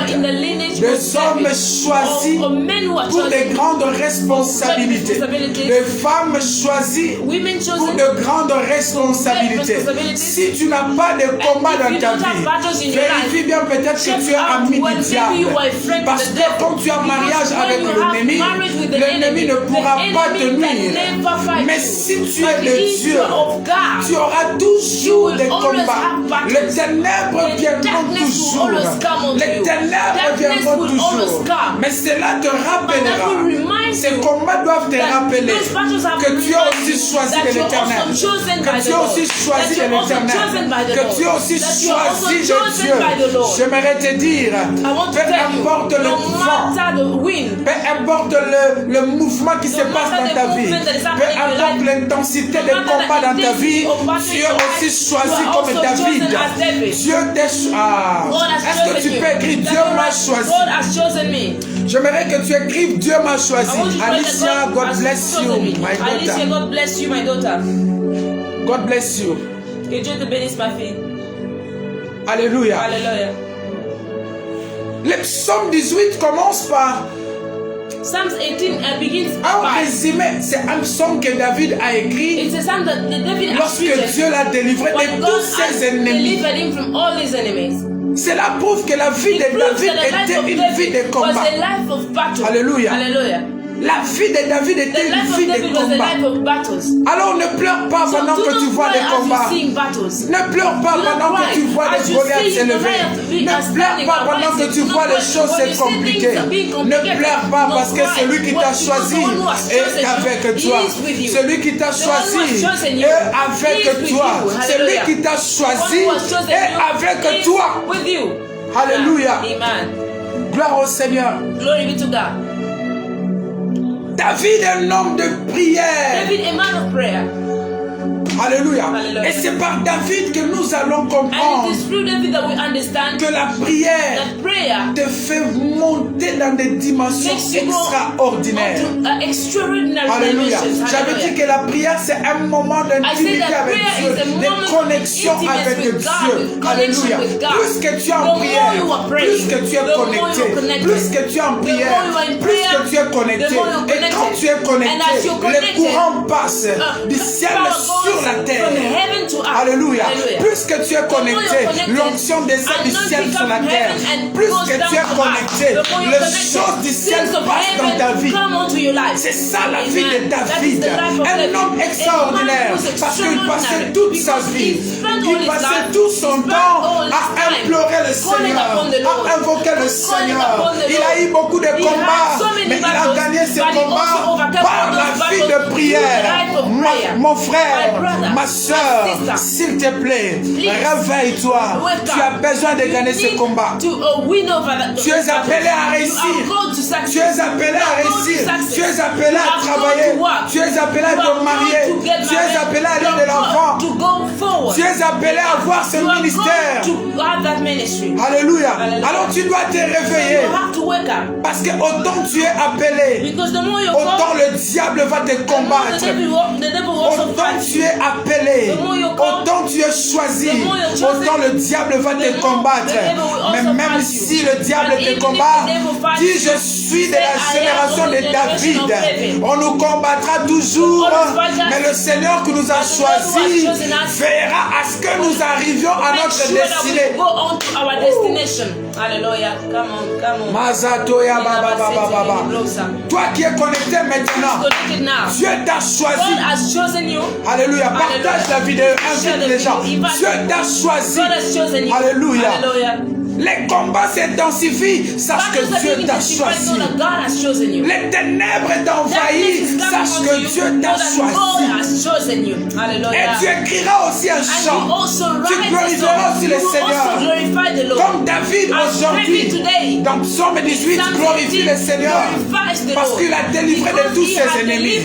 Des hommes choisis pour de grandes responsabilités. Des femmes choisies pour de grandes responsabilités. Si tu n'as pas de combat dans ta vie, vérifie bien peut-être que tu es ami du diable. Parce que quand tu as mariage avec l'ennemi ne pourra pas te nuire. Mais si tu es de Dieu, tu auras toujours des combats. Les ténèbres viendront toujours. Les ténèbres viendront toujours. Mais cela te rappellera. Ces combats doivent te rappeler que tu as aussi choisi de l'Éternel. Que tu as aussi choisi de l'Éternel. Que tu as aussi choisi de Dieu. J'aimerais te dire, peu importe le vent, peu importe le mouvement qui se passe dans ta vie, peu importe l'intensité des combats dans ta vie, Dieu a aussi choisi comme David. Dieu t'a choisi. Est-ce que tu peux écrire Dieu m'a choisi? J'aimerais que tu écrives Dieu m'a choisi. Alicia, God bless you, my daughter. Alicia, God bless you, my daughter. God bless you. Que Dieu te bénisse, ma fille. Alléluia. Alléluia. Le psaume 18 commence par Psalms 18 begins en résumé, c'est un psaume que David a écrit it's a psalm that David lorsque Dieu l'a délivré de tous ses ennemis. delivered him from all his enemies. Cela prouve que la vie de David était une vie de combat. Was a life of battle. Alléluia. Hallelujah. La vie de David était une vie de combat. Alors ne pleure pas pendant que tu vois des combats. Ne pleure pas pendant que tu vois des Goliaths s'élever. Ne pleure pas pendant que tu vois les choses se compliquer. Ne pleure pas parce que celui qui t'a choisi est avec toi. Celui qui t'a choisi est avec toi. Celui qui t'a choisi est avec toi. Alléluia. Gloire au Seigneur. Glory be to God. David est un homme de prière. David, a man of prayer. Alléluia. Et c'est par David que nous allons comprendre que la prière te fait monter dans des dimensions extraordinaires. Alléluia. J'avais dit que la prière c'est un moment d'intimité avec Dieu, de connexion avec Dieu. Alléluia. Plus que tu es en prière, plus que tu es connecté, plus que tu es en prière, plus que tu es connecté. Et quand tu es connecté, le courant passe du ciel sur la terre. Alléluia. Plus que tu es connecté, l'onction descend du ciel sur la terre. Plus que tu es connecté, les choses du ciel passent dans ta vie. C'est ça la vie de David. Un homme extraordinaire. Parce qu'il passait toute sa vie, il passait tout son temps à implorer le Seigneur, à invoquer le Seigneur. Il a eu beaucoup de combats, mais il a gagné ses combats par la vie de prière. Mon frère, ma soeur, s'il te plaît, réveille-toi. Tu as besoin de gagner ce combat. Tu es appelé à réussir. Tu es appelé à réussir. Tu es appelé à travailler. Tu es appelé à te marier. Tu es appelé à aller de l'enfant. Tu es appelé à avoir ce ministère. Alléluia. Alors tu dois te réveiller. Parce que autant tu es appelé, autant le diable va te combattre. Autant tu es appelé, autant tu es choisi, autant le diable va te combattre. Mais même si le diable te combat, dis je suis de la génération de David. On nous combattra toujours, mais le Seigneur qui nous a choisis verra à ce que nous arrivions à notre destinée. Alléluia. Come on. Mazatoya baba baba baba. Toi qui es connecté maintenant, Dieu t'a choisi. Alléluia. Partage la vidéo, invite les gens. Dieu t'a choisi. Alléluia. Les combats s'intensifient. Sache que Dieu t'a choisi. Les ténèbres t'envahissent. Sache que Dieu t'a choisi. Et tu écriras aussi un chant. Tu glorifieras aussi le Seigneur. Comme David aujourd'hui, dans Psaume 18, glorifie le Seigneur. Parce qu'il a délivré de tous ses ennemis.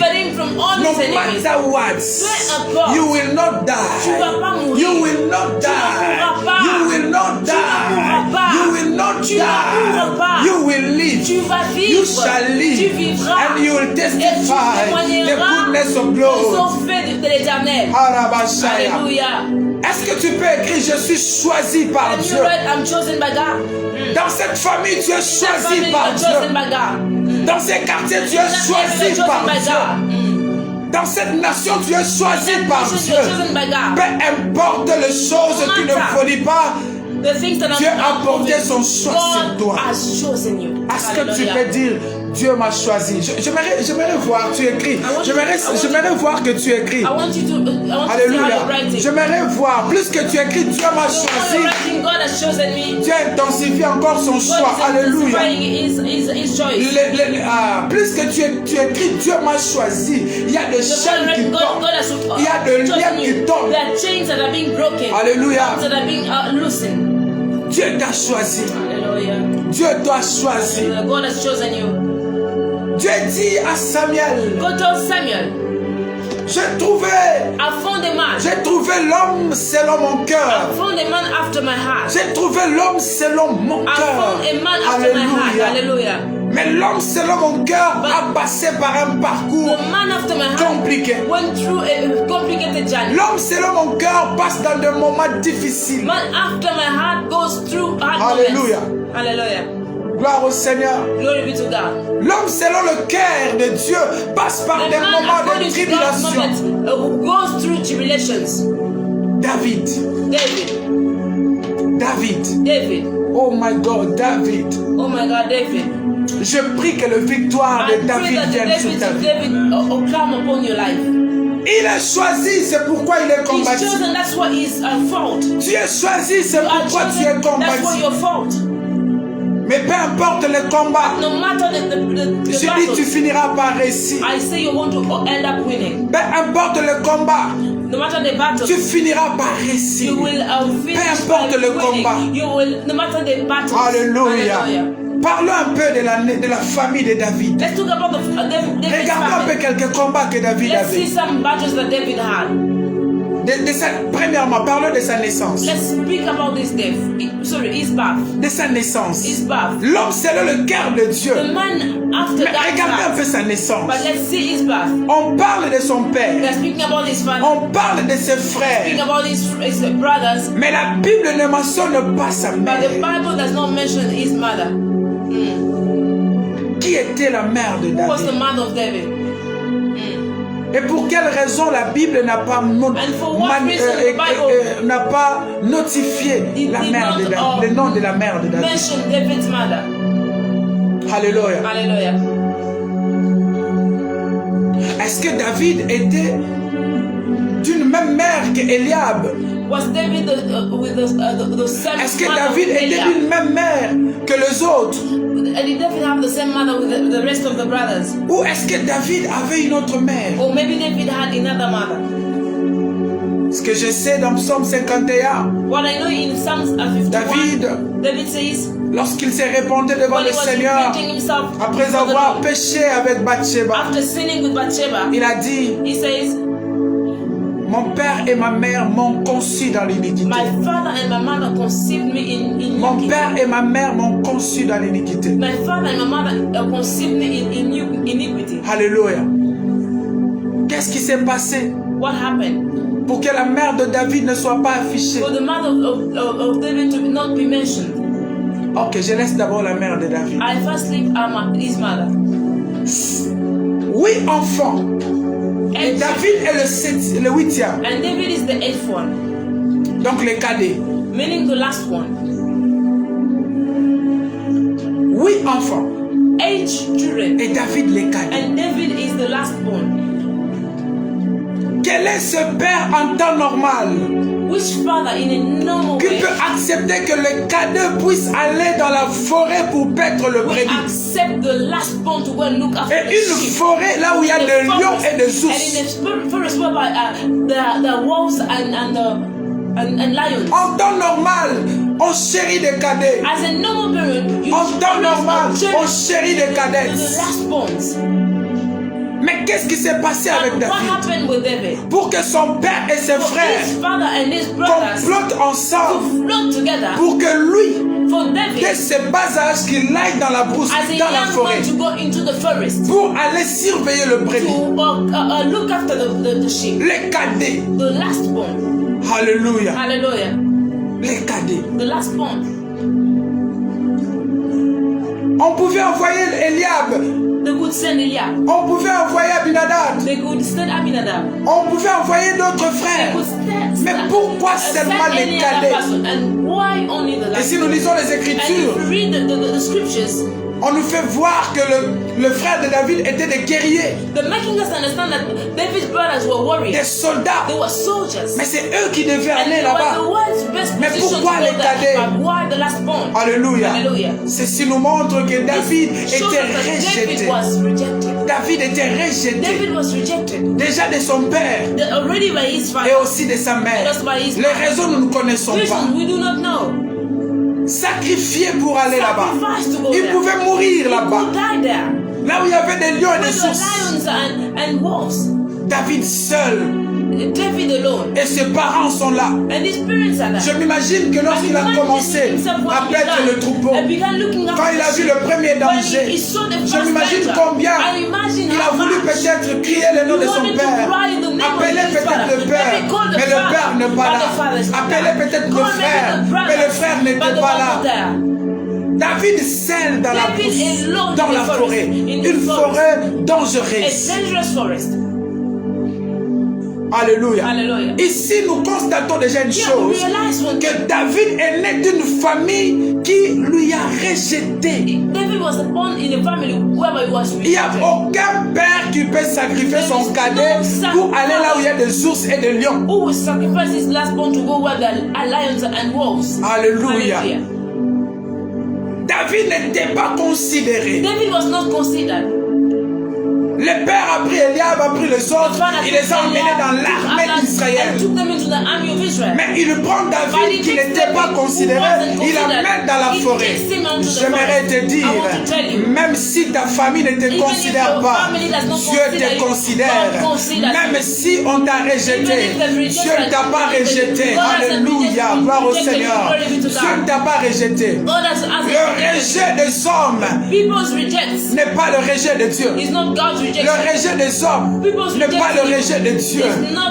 No matter what, you will not die. You will not die. You will not die. You will not die. You will live. Tu vas vivre. You shall live. Tu vivras. And you will testify the goodness of les God. faits de l'Éternel. Alléluia. Est-ce que tu peux écrire je suis choisi par And Dieu? you write, I'm chosen by God. Dans cette famille, tu es choisi family, par you're Dieu. chosen by God. Dans ces quartiers, tu es choisi par Dieu. Dans cette nation, tu es choisi par Dieu. Peu importe les choses qui ne volent pas, Dieu a porté son choix sur toi. Est-ce que tu peux dire Dieu m'a choisi? J'aimerais voir, tu écris. J'aimerais voir que tu écris. Alléluia. J'aimerais voir, plus que tu écris, Dieu m'a choisi. Dieu intensifie encore son choix. Alléluia. Plus que tu écris, Dieu m'a choisi. Il y a des chaînes qui tombent. Il y a des liens qui tombent. Alléluia. Dieu t'a choisi. Dieu t'a choisi. Dieu dit à Samuel, j'ai trouvé l'homme selon mon cœur. J'ai trouvé l'homme selon mon cœur. Alléluia. Mais l'homme selon mon cœur a passé par un parcours compliqué. L'homme selon mon cœur passe dans des moments difficiles. Alléluia. Gloire au Seigneur. L'homme selon le cœur de Dieu passe par des moments de tribulation. David. Oh my God, David. Je prie que la victoire de David vienne sur ta vie. Il est choisi, c'est pourquoi il est combattu. Tu es choisi, c'est pourquoi tu es combattu. Mais peu importe le combat, je dis tu finiras par réussir. Peu importe le combat, tu finiras par réussir. Peu importe le combat. Alléluia. Parlons un peu de la famille de David. Regardons un peu quelques combats que David avait. Premièrement, parlons de sa naissance. De sa naissance. L'homme selon le cœur de Dieu. Mais regardez un peu sa naissance. On parle de son père. On parle de ses frères. Mais la Bible ne mentionne pas sa mère. Qui était la mère de David? Et pour quelle raison la Bible n'a pas notifié la mère de David, le nom de la mère de David? Alléluia. Est-ce que David était d'une même mère qu'Eliab? Est-ce que David était d'une même mère que les autres? Ou est-ce que David avait une autre mère? Ce que je sais dans Psaume 51, David says, lorsqu'il s'est répandu devant le Seigneur, après avoir péché avec Bathsheba, il a dit, mon père et ma mère m'ont conçu dans l'iniquité. Mon père et ma mère m'ont conçu dans l'iniquité. Alléluia. Qu'est-ce qui s'est passé? Pour que la mère de David ne soit pas affichée. Ok, je laisse d'abord la mère de David. Oui, enfant. Et David est le 8e. And David is the 8th one. Donc le cadet. Meaning the last one. 8 enfants. 8 children. Et David le cadet. And David is the last born. Quel est ce père en temps normal? Which father in a normal qui way peut accepter que le cadet puisse aller dans la forêt pour paître le brebis? Accept the last born to go and look after et une forêt là où il y a des lions et des ours. And in the forest whereby the wolves and lions. En temps normal, on chérit des cadets. As a normal parent, en temps normal, on chérit des cadets. The last borns. Mais qu'est-ce qui s'est passé avec What David? happened with David? Pour que son père et ses For frères his father and his brothers complotent to ensemble flock together pour que lui, for David, dès ses bas âges, qu'il aille dans la brousse, as a dans la young forêt, man, to go into the forest pour aller surveiller le to brebis, look after the sheep. les cadets. The last born. Alléluia. Hallelujah. Les cadets. The last born. On pouvait envoyer Eliab. They could send Eliab. On pouvait envoyer Abinadab. They could send Aminadab. On pouvait envoyer d'autres They frères. could send, Mais pourquoi send seulement les any other cadets? person. And why only the Et last si nous lisons les And if Écritures, you read the scriptures, on nous fait voir que le frère de David était des guerriers, they're making us understand that David's brothers were des warriors. soldats. They were soldiers. Mais c'est eux qui devaient And aller they were là-bas. the ones best Mais positioned pourquoi to les go there. cadets? But why the last born? Alléluia. Hallelujah. Ceci nous montre que David This shows était us that David rejeté. was rejected. David était rejeté. David was rejected. Déjà de son père Already by his et father. aussi de sa mère. Just by his Les raisons nous ne connaissons pas. reasons we do not know. Sacrifié pour aller là-bas. Sacrificed to go Il there. pouvait mourir He là-bas. could die there. Là où il y avait des lions et des With the sources. lions and wolves. David seul David alone. et ses parents sont là. And his parents are Je there. m'imagine que lorsqu'il a commencé à perdre le troupeau, And began looking quand after il a the vu sheep. le premier When danger, he saw the je first m'imagine danger, combien I imagine il a how voulu much peut-être crier le nom de he son wanted to père, cry in the name of appeler his peut-être father. le père, Maybe call the mais le father, père n'est pas but là. the father is not Appeler there. peut-être Call le maybe frère, the brother, mais le frère but n'était the pas one là. not there. David seul dans la David brousse, alone dans in la the forest, forêt, in the une forest. forêt A dangereuse. dangerous forest. Alléluia. Hallelujah. Ici, nous constatons déjà une Here we chose, realize one que thing. David est né d'une famille qui lui a rejeté. David was born in a family whereby he was Il n'y a rejected. aucun père qui peut sacrifier son cadet pour aller là où il y a des ours et des lions. Who will sacrifice his last born to go where there are lions and wolves? Alléluia. David n'était pas considéré. David was not considered. Le père a pris Eliab, a pris les autres, il les a emmenés dans l'armée d'Israël. And took them into the army of Israel. Mais il prend David qui n'était pas considéré, il l'amène dans la forêt. J'aimerais te dire, même si ta famille ne te considère pas, Dieu te considère. Même si on t'a rejeté, Dieu ne t'a pas rejeté. Alléluia, gloire au Seigneur. Dieu ne t'a pas rejeté. Le rejet des hommes People's rejects n'est pas le rejet de Dieu. is not God's rejection. Le rejet des hommes n'est pas le rejet de Dieu.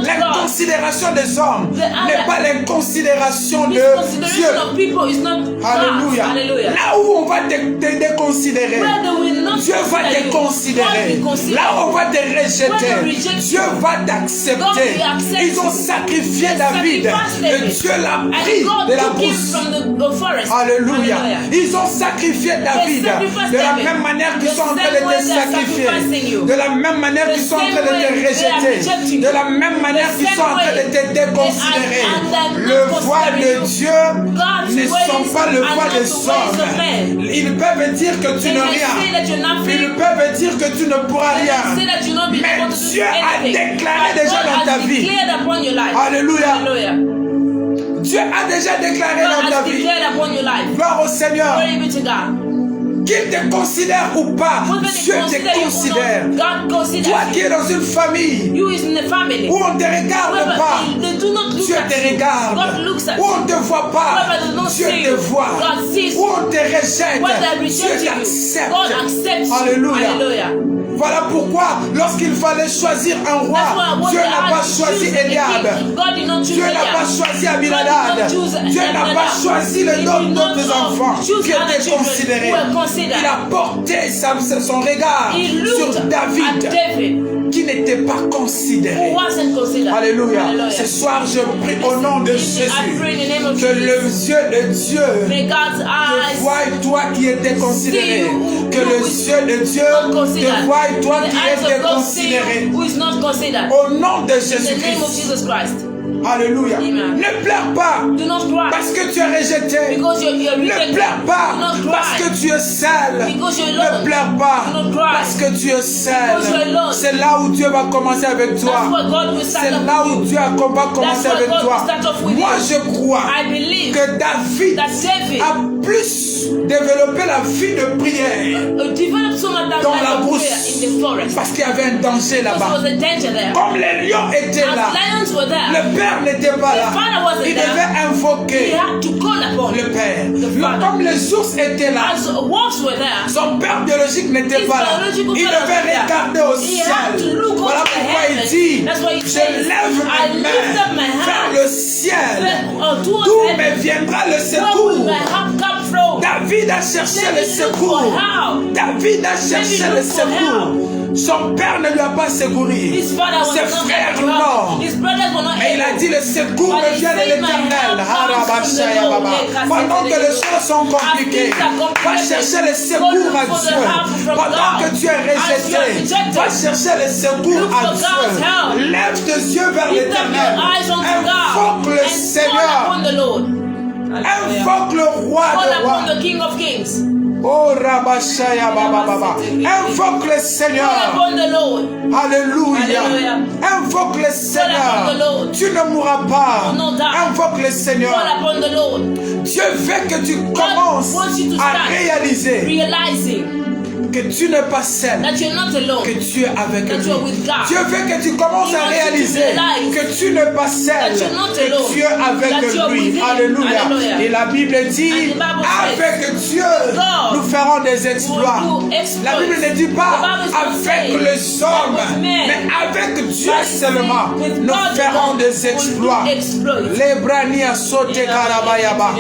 L'inconsidération des hommes n'est pas l'inconsidération de Dieu. Consideration of people is not Alléluia. God. Hallelujah. Là où on va te déconsidérer, Where they will not Dieu va consider te you, considérer. God will consider Là où on va te Where they rejeter, reject Dieu va God t'accepter. will accept Ils ont you. sacrifié They David sacrificed et David. Dieu l'a And pris God de la took him brousse. from the forest. Alléluia. Hallelujah. Ils ont sacrifié David sacrificed de la David. même manière qu'ils The sont en train same de way te they are sacrifier. sacrificing you. De la même manière The qu'ils sont en same train de way te they are rejeter. rejecting De you. la même manière The qu'ils sont en same train de way te déconsidérer. and they're not Le voile de considering you. Dieu God's ne sont ways pas le are voile not des the ways of hommes. men. Ils peuvent dire que tu They n'es may say rien. that you're nothing. Ils peuvent dire que tu ne pourras They rien. may say that you're not be Mais able to do Dieu a anything. déclaré But déjà God dans ta has vie. declared upon your life. Alléluia. Hallelujah. Dieu a déjà déclaré God dans ta has vie. declared upon your life. Gloire au Seigneur. Glory be to God. Qu'il te considère ou pas, Whether they Dieu consider te you or considère. not, God considers Toi you. qui es dans une famille You is in the family. où on ne te regarde Whether pas, they do not look Dieu at te you. regarde. God looks at Où on ne te voit pas, Whether they don't Dieu see te you, voit. God sees Où you. on te rejette, Whether they Dieu reject you, t'accepte. God accepts you. Alléluia. Hallelujah. Voilà pourquoi, lorsqu'il fallait choisir un roi, That's why when Dieu they n'a pas asked choisi to choose the Eliab. king, God did not choose Dieu n'a pas Eliab. choisi God Abinadab. did not choose Dieu n'a pas Abinadab. choisi les He did autres not enfants choose qui other étaient children considérés. who were considered. Il a porté son regard He sur looked at David David, qui n'était pas considéré. who wasn't considered. Alléluia. Hallelujah. Ce soir, je prie au nom de This evening, I pray in the name Jésus of que Jesus. le yeux de Dieu May God's te eyes voie toi qui étais considéré. see you Que le who is yeux de Dieu not te considered. voie toi The qui eyes étais of God see you considéré. who is not considered. Au nom de In the name of Jésus-Christ. Jesus Christ. Alléluia. Amen. Ne pleure pas Do not cry parce que tu es rejeté. because you're Ne rejected. pleure pas Do not parce cry que tu es seul. because you're Ne alone. pleure pas Do not cry parce que tu es because you're seul. alone. C'est là où Dieu va commencer avec That's toi. what God will start C'est off là with où you. Dieu va commencer That's what avec God toi. will start off with Moi, you. je crois I believe que David that David a plus développé la vie de prière developed so much that dans life la of brousse prayer in the forest. Parce qu'il y avait un danger Because là-bas. there was a danger there. Comme les lions étaient As là, lions were there, le père n'était pas the là. father wasn't Il there. devait He invoquer had to call upon le père. the father. Comme les ours étaient là, As wolves were there, son père biologique n'était his pas là. biological Il father devait was there. regarder au He had to ciel. look Voilà up to the pourquoi il heavens. dit, That's why he je says, lève I mes lift up my mains vers hand le ciel. towards D'où me heaven. viendra le Where will secours? my help come from? David a cherché Let le me look secours. for help. David a cherché Let me le look for secours. Son père ne lui a pas secouru. His father was Ses not frères able to help non. him. His brothers were not Mais il a able. dit le secours But me he vient de said, my l'éternel. help comes from the Lord. Pendant que les choses sont compliquées, va chercher le secours à Dieu. Pendant que tu es rejeté, va chercher le secours à Dieu. Lève tes yeux vers Lift up your l'éternel. eyes unto God Invoque le and call Seigneur. upon the Lord. Hallelujah. Invoque le roi Call des rois. upon the King of Kings. Oh Rabashaya Baba Baba. Invoque le Call Seigneur. upon the Lord. Alléluia. Alléluia. Invoque le Seigneur. upon the Lord. Tu ne mourras pas. No doubt. Invoque le Seigneur. Call upon the Lord. Dieu veut que tu commences wants you to à start réaliser realizing que tu n'es pas seul, that you're not alone. que tu es avec That lui. you're with God. Dieu veut que tu commences He à wants you to réaliser realize que tu n'es pas seul, that you're not que alone. tu es avec That you're lui. with him. Alléluia. Hallelujah. Et la Bible dit, And the Bible says, avec Dieu, God nous ferons des exploits. will do exploits. La Bible ne dit pas The Bible is not avec saying les hommes, that with men, mais avec Dieu but seulement, with nous God ferons alone des will do exploits. exploits. L'Ebrania sauté karabayaba.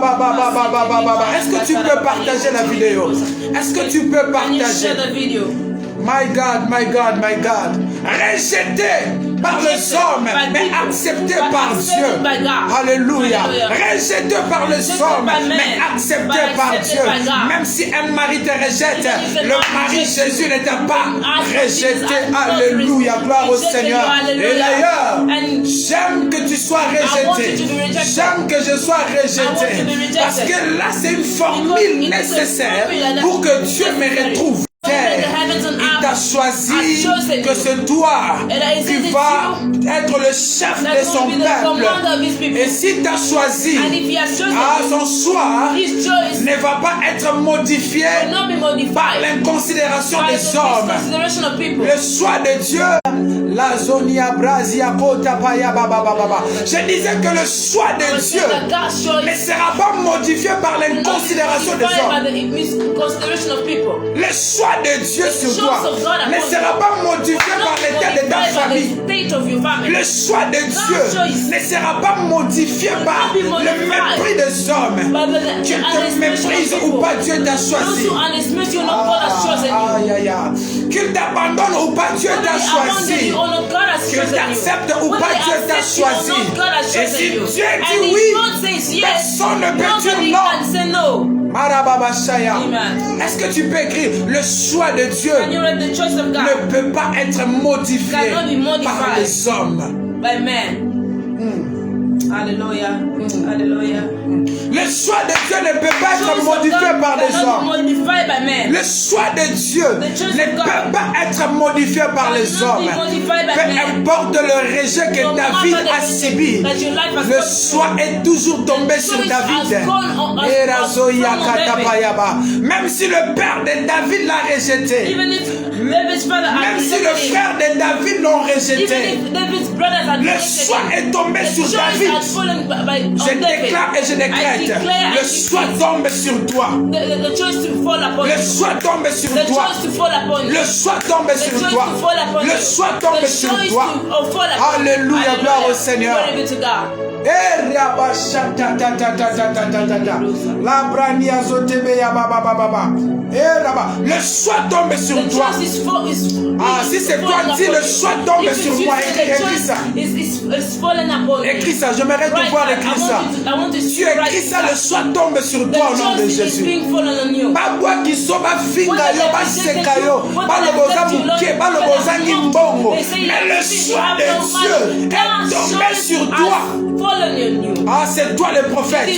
Rabababababababa. Est-ce que tu peux partager la vidéo? Est-ce que tu peux Can you partager? share the video? My God, my God, my God. Rejeté par les hommes, mais accepté par Dieu. Alléluia. Rejeté par les hommes, mais accepté par Dieu. Même si un mari te rejette, le mari Jésus n'était pas rejeté. Alléluia. Gloire au Seigneur. Et d'ailleurs, j'aime que tu sois rejeté. J'aime que je sois rejeté. Parce que là, c'est une formule nécessaire pour que Dieu me retrouve. Il t'a choisi que c'est toi qui vas être le chef de son peuple. Et s'il t'a choisi, son choix ne va pas être modifié par l'inconsidération des hommes. Le choix de Dieu, la zonia brazia kota paya baba baba. Je disais que le choix de Dieu ne sera pas modifié par l'inconsidération des hommes. Le choix de Dieu sur toi ne sera pas modifié par l'état de ta famille. Le choix de Dieu ne sera pas modifié par le mépris des hommes. Tu te méprises ou pas, Dieu t'a choisi. Qu'il t'abandonne ou pas, Dieu t'a choisi. Qu'il t'accepte ou pas, Dieu t'a choisi. Et si Dieu dit oui, personne ne peut dire non. Est-ce que tu peux écrire le choix de Dieu ne peut pas être modifié par les hommes? Alléluia. Alléluia. Le choix de Dieu ne peut pas être modifié par les hommes. Le choix de Dieu ne peut pas être modifié par les hommes. Peu importe le rejet que David a subi, le choix est toujours tombé sur David. Même si le père de David l'a rejeté, même si le frère de David l'ont rejeté, le choix est tombé sur David. Je déclare et je décrète, le choix tombe sur toi. Le choix tombe sur toi. Le choix tombe sur toi. Le choix tombe sur toi. Alléluia, gloire au Seigneur. Le choix tombe sur toi. Ah, si c'est toi, dis le choix tombe sur moi. Écris ça. Écris ça, j'aimerais te voir écrire ça. Tu écris ça, le choix tombe sur toi au nom de Jésus. Babwa kisoba finga yo, baseka yo, baloboza muke, baloboza nimbongo. Mais le choix de Dieu est tombé sur toi. Ah, c'est toi le prophète,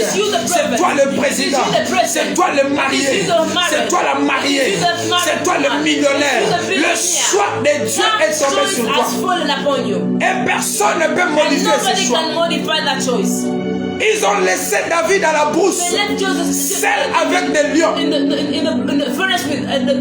c'est toi le président, c'est toi le marié, c'est toi la mariée, c'est toi le millionnaire. Le choix de Dieu est tombé sur toi. Et personne ne peut modifier ce choix. Ils ont laissé David à la brousse, seul avec des lions.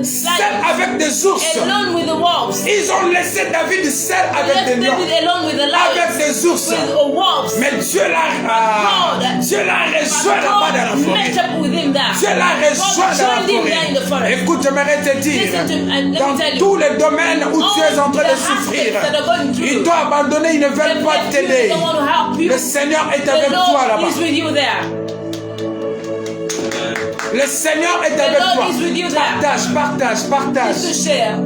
seul avec des ours. alone with the wolves. Ils ont laissé David seul They avec left des lions, David alone with the lions, avec des ours. with wolves. Mais Dieu l'a rejoint là-bas dans la forêt. Met up with him there. Dieu l'a rejoint dans joined him there in the la forest. forêt. Écoute, j'aimerais te dire, Listen to and let me dans tell you, tous les domaines où tu es en train all de the souffrir, aspects that are going through, ils t'ont abandonné, ils ne veulent pas they t'aider. don't want to help you. Le Seigneur est The avec toi Lord là-bas. is with you there. Le Seigneur est The avec Lord toi. is with you there. Partage, partage, Just partage. to share.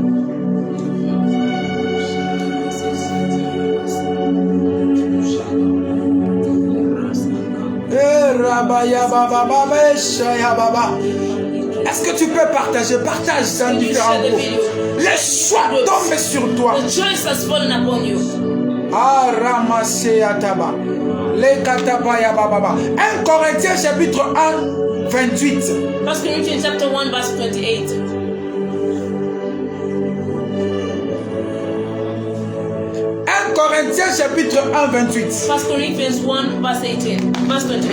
Est-ce que tu peux partager? Partage ça en différents groupes. Les choix tombent sur toi. The choice has fallen upon you. Ah, ramassé à tabac. Les katabaya bababa. 1 Corinthiens chapitre 1, 28. 1 Corinthians chapter 1 verse 28. 1 Corinthiens chapitre 1, 28. 1 Corinthians 1 verse 18. Verse 28.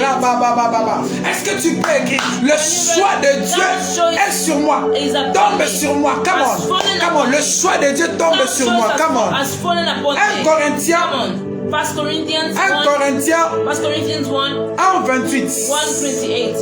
Est-ce que tu peux écrire? Le choix de Dieu est sur moi. Tombe sur moi. Come on. Come on. Le choix de Dieu tombe sur moi. Come on. 1 Corinthiens. 1 Corinthians 1 Corinthiens 1 1, 28. 1:28.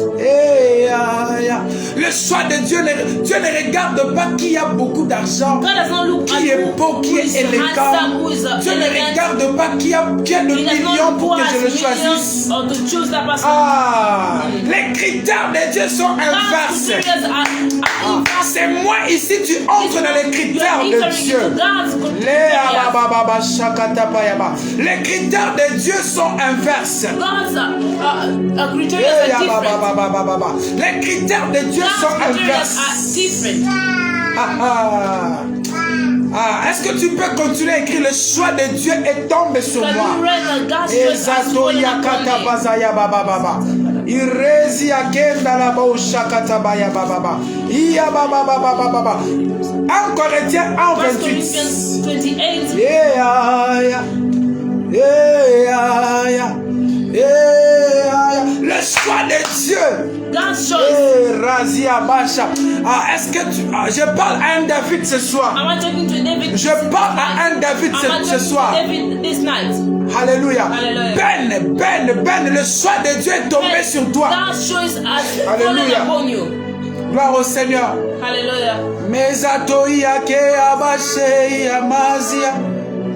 Le choix de Dieu, Dieu ne regarde pas qui a beaucoup d'argent, God does not look qui est at beau, qui est élégant. who is Dieu ne elegant. regarde pas qui a de He does millions not pour go que je le as choisisse. millions or to choose that person. Ah, les critères de Dieu sont God's inverses. criterias are inverse. C'est moi ici, tu entres dans les critères de Dieu. Les critères de Dieu sont inverses. God's criteria are different. Les critères de Dieu God's sont criteria inverses. are different. Est-ce que tu peux continuer à écrire? Le choix de Dieu est tombé sur Can moi. you read that God's choice has fallen upon me? Irezi akenda la baushakata baya baba. Iya baba. 1 Corinthiens 1, 1 28. Corinthians 28. Le choix de Dieu. God's choice. Razia Basha. Est-ce que tu. Je parle à un David ce soir. Am I talking to David? Je parle à un David Am I ce talking soir. to David this night? Alléluia. Hallelujah. Ben, le choix de Dieu est tombé sur toi. God's choice has fallen Hallelujah. upon you. Gloire au Seigneur. Hallelujah. Mezatoia ke abashe amazia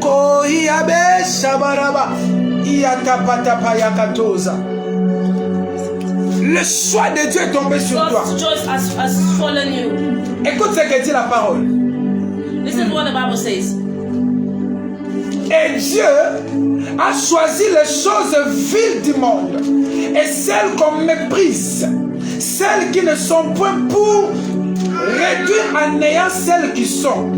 ko iabe baraba iatapatapa yakatoza. Le choix de Dieu est tombé sur toi. God's choice has fallen you. Écoute ce que dit la parole. Listen to what the Bible says. Et Dieu a choisi les choses viles du monde et celles qu'on méprise, celles qui ne sont point, pour réduire à néant celles qui sont,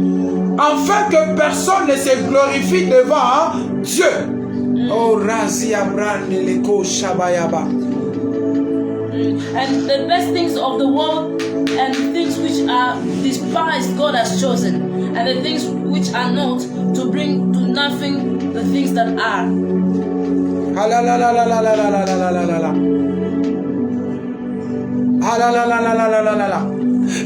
afin que personne ne se glorifie devant Dieu. Oh, Razia Brande Leko Shabayaba. And the best things of the world and things which are despised God has chosen, and the things which are not, to bring to nothing the things that are.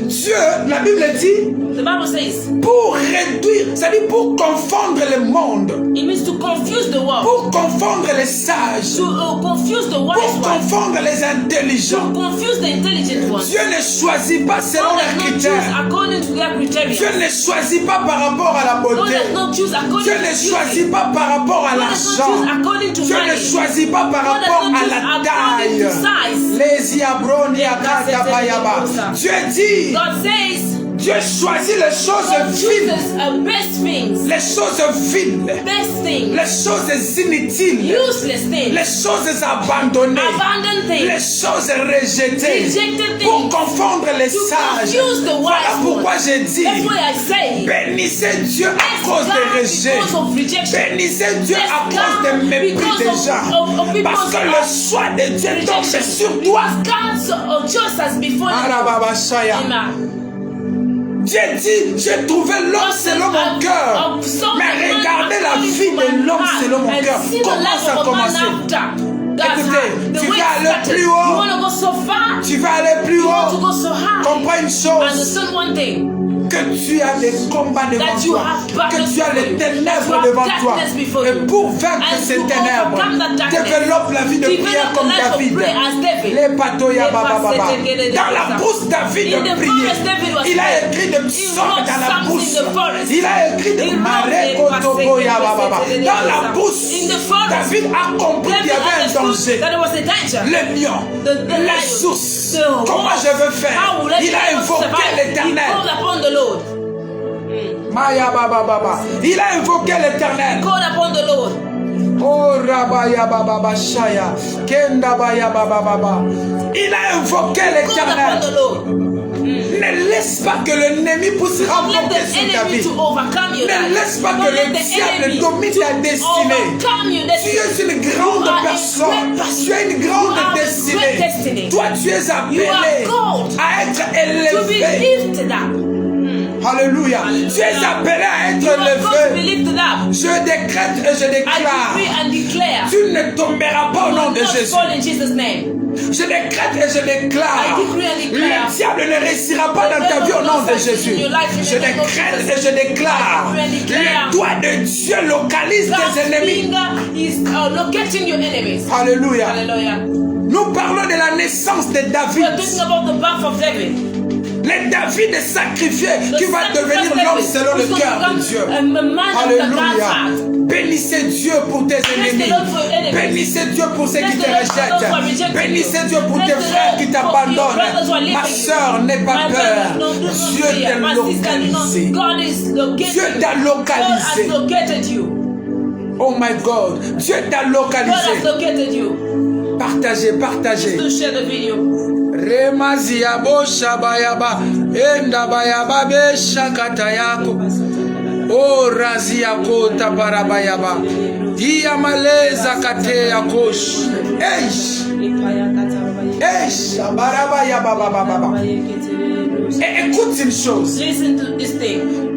Dieu, la Bible dit, The Bible says pour réduire, c'est-à-dire pour confondre le monde, it means to confuse the world, pour confondre les sages, to confuse the wise pour ones, confondre les intelligents. to confuse the intelligent ones. Dieu ne choisit pas selon God les does not choose critères. according to their criteria. Dieu ne choisit pas par rapport à la God beauté. does not choose according Dieu to ne beauty. choisit pas par rapport à God does not choose l'argent. according to Dieu ne money. choisit pas par God does rapport not à choose la according taille. to size. Les iabroni akatabayaba. Dieu dit, God says Dieu choisit les choses God viles, chooses best things, les choses viles, best things, les choses inutiles, useless things, les choses abandonnées, abandoned les things, choses rejetées, rejected pour things, confondre les to sages. confuse the Voilà wise pourquoi ones. j'ai dit, That's why I say, bénissez Dieu à cause des rejets. because of rejection. Bénissez Dieu à Bless cause des God mépris because des of gens. people's Parce que le choix de Dieu tombe rejection. sur toi. God's choice has been fallen. Arababashaya. Amen. Dieu dit, j'ai trouvé l'homme selon mon cœur. Mais regardez la vie de l'homme selon mon cœur. Comment ça a commencé? Écoutez, tu way vas aller plus you haut. want to go so far. Tu vas aller plus You want to haut. go so high. Comprends une chose. Understand one thing. Que tu as des combats devant That you toi, have que battles tu as les before you, ténèbres that you have devant toi. darkness before Et you. pour vaincre And ces to ténèbres, overcome that darkness, développe la vie de develop prière the comme life of David. prayer as David. Les patoya baba baba. In Dans la brousse, David the priait. forest, David was Il a praying. écrit des He psaumes wrote dans la psalms brousse. in the forest. Il a écrit He des wrote marais the kotoboya baba. Dans la brousse, In the forest, David a compris qu'il y David avait un understood danger. that there was a danger. Les lions, The les lion, sources. the Comment horse. je veux faire? How will I Il be a able to invoqué survive? He l'Éternel. called upon the Lord. Maya baba baba. Il a invoqué l'Éternel. Called upon the Lord. Oh Rabaya baba baba shaya. Kenda baya baba baba. Il a invoqué Called upon l'Éternel. the Lord. Ne laisse pas que l'ennemi puisse Don't let remporter the sur ta enemy vie. to overcome your Ne life. laisse pas Don't que let le the diable enemy domine to ta destinée. overcome your Tu destiny. es une grande You are a personne. great person. Tu as une You grande have a destinée. great destiny. Toi, tu es appelé You are called à être To be élevé. lifted up. Alléluia. Tu es appelé à You être are called to be élevé. lifted up. Je décrète et je I déclare. decree and declare. Tu ne tomberas pas au You nom will de not Jésus. fall in Jesus' name. Je décrète et je déclare. I decree and declare. Le diable ne réussira pas dans ta vie au nom de Jésus. Je décrète et je déclare. Le doigt de Dieu localise tes God's ennemis. finger is locating your enemies. Alléluia. Hallelujah. Nous parlons de la naissance de We are David. talking about the birth of David. Le David est sacrifié The qui va devenir sacrifice l'homme David selon le who's cœur gonna de Dieu. become a man after God's Alléluia. heart. Bénissez Dieu pour tes ennemis. the Lord for your enemies. Bénissez Dieu pour ceux qui Bless te the Lord for those who are rejettent. rejecting Bénissez you. Dieu pour Bless tes the frères Lord qui for your t'abandonnent. brothers who are Ma leaving soeur, n'aie pas My peur. brothers, do not Dieu fear. t'a My sister, do localisé. not. God is located. Dieu t'a God localisé. has located you. Oh my God. Dieu t'a God has localisé. located you. Partagez, partagez. To share the video. Remazia bosha bayaba. Enda bayaba be shakata yako. O razia kota parabayaba. Dia maleza kate yakosh. Eish. Eish. Barabayaba baba baba. Et écoute une chose. Listen to this thing.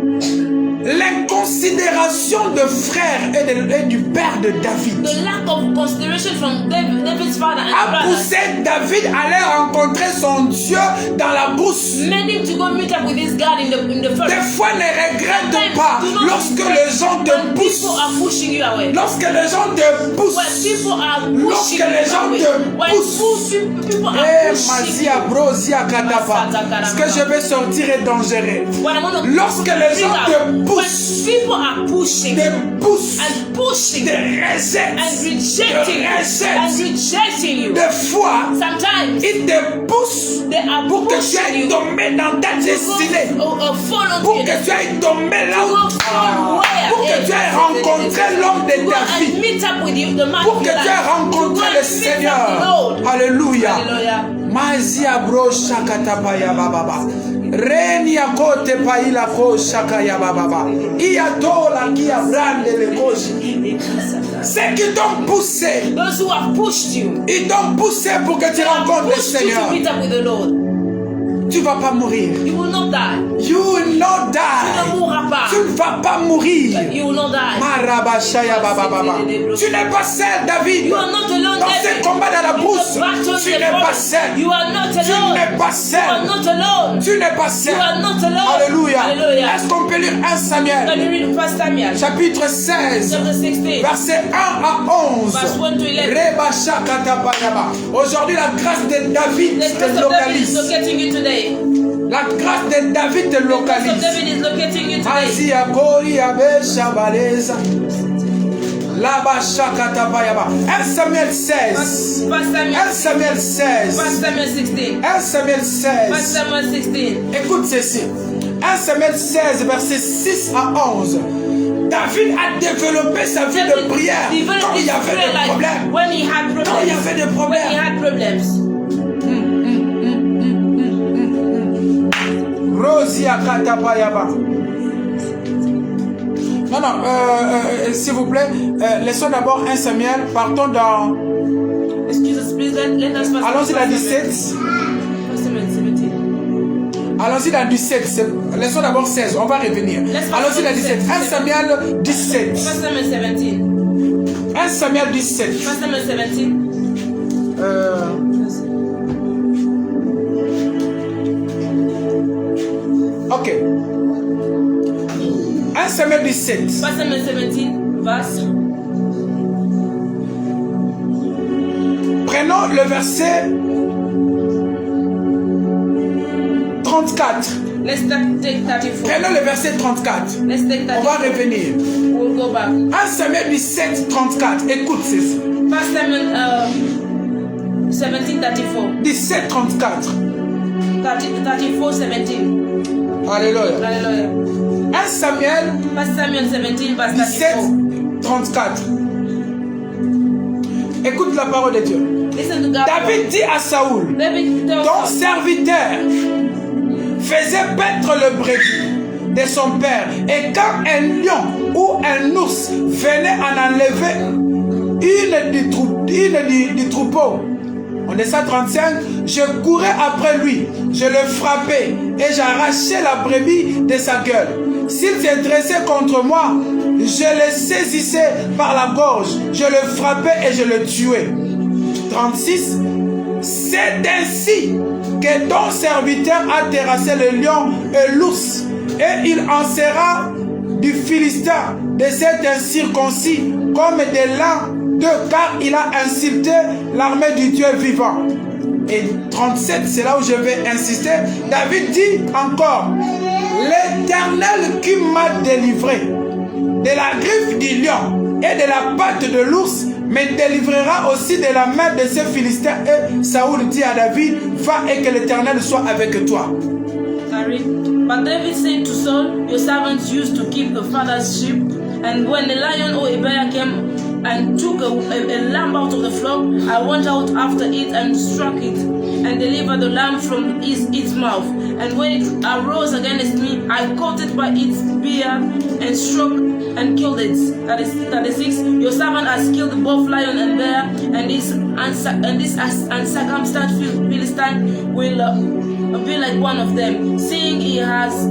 L'inconsidération de frère et du père de David The lack of consideration from David's father and a brothers poussé David à aller rencontrer son Dieu dans la brousse. made him to go meet up with his God in the Des forest. fois, ne regrette Sometimes pas do not lorsque regret les gens te when poussent. people are pushing you away. Lorsque les gens te When poussent. people are Lorsque pushing les you gens away. te When poussent. people are Eh, pushing Mazia you. Brosia Katapa. Ce que je vais sortir est dangereux. What I want to Lorsque les bring gens up, te when poussent, people are pushing te you poussent, and pushing te you rejettent, and te rejecting you and rejettent. rejecting you. Des fois, Sometimes ils te poussent they are pour que tu pushing ailles you tomber dans ta destinée. follow Pour you. que tu ailles tomber là To où go somewhere. pour que tu ailles rencontrer l'homme de Go ta and vie. meet up with you, the man Pour of que your tu life. ailles To go rencontrer and le meet up the Seigneur. Lord. Alléluia. Hallelujah. Mazia bro shakatapaya bababa. Reni akote paila ko shakaya bababa. Iatola kia brande le koshi. Ceux qui t'ont poussé, Those who have pushed you, ils t'ont poussé pour que tu they have rencontres le pushed you Seigneur. to meet up with the Lord. Tu vas pas mourir. You will not die. You will not Tu ne die. mourras pas. Tu ne vas pas mourir. You will not die. Marabashaya bababa. Tu n'es pas seul, David. You are not alone, Dans David. ces combats dans la brousse, In the battle, tu in the n'es pas forest, seul. you are not Tu alone. n'es pas You are seul. not alone. Tu n'es pas seul. You are not alone. Alléluia. Hallelujah. Est-ce qu'on peut lire 1 Can Samuel, you read 1 Samuel chapitre 16, chapter 16, verset 1 à 11. verse 1 to 11? Reba shakatapayaba. Aujourd'hui, la grâce de David The te grace of David is localise. locating you today. La grâce de David te The grace of localise. David is locating you today. Mazia kori abesha baleza. Laba shakatapayaba. 1 Samuel 16. 1 Samuel 1 Samuel 16. 1 Samuel 16. 1 Samuel 1 16. Samuel 16. Écoute ceci. 1 Samuel 16, verset 6 à 11. David a développé sa vie de prière Developed quand il his y avait prayer des life problèmes. when he had problems. Quand il y avait des When he problèmes. had problems. Rosia Katapayaba. Non, non, s'il vous plaît, laissons d'abord 1 Samuel. Partons dans. Excuse us, please. Let us pass. Allons-y dans 17. 1 Samuel 17. Allons-y dans 17. Laissons d'abord 16. On va revenir. Allons-y dans 17. 1 Samuel 17. 1 Samuel 17. 1 Samuel 17. 1 Samuel 17. Ok. 1 Samuel 17. 1 Samuel 17, verse. Prenons le verset 34. Let's take 34. Prenons le verset 34. Let's take 34. On va revenir. We'll go back. 1 Samuel 17, 34. Écoute ceci. 1 Samuel 17, 34. 17, 34. 34, 17. Alléluia. Hallelujah. 1 Samuel 1 Samuel 17, verse 17, 34. 34. Écoute la parole de Dieu. Listen to God. David dit à Saoul, David tells ton us, serviteur faisait paître le brebis de son père. Et quand un lion ou un ours venait en enlever une du troupeau, en 135, je courais après lui, je le frappais et j'arrachais la brebis de sa gueule. S'il se dressait contre moi, je le saisissais par la gorge, je le frappais et je le tuais. 36. C'est ainsi que ton serviteur a terrassé le lion et l'ours, et il en sera du Philistin de cet incirconcis comme de l'un d'eux, car il a insulté l'armée du Dieu vivant. Et 37, c'est là où je vais insister. David dit encore, l'Éternel qui m'a délivré de la griffe du lion et de la patte de l'ours me délivrera aussi de la main de ces Philistins. Et Saoul dit à David, va et que l'Éternel soit avec toi. Sorry. But David said to Saul, your servants used to keep the father's sheep, and when the lion or a bear came and took a lamb out of the flock, I went out after it and struck it, and delivered the lamb from its mouth. And when it arose against me, I caught it by its beard and struck and killed it. That is 36. Your servant has killed both lion and bear, and this uncircumcised Philistine will be like one of them, seeing he has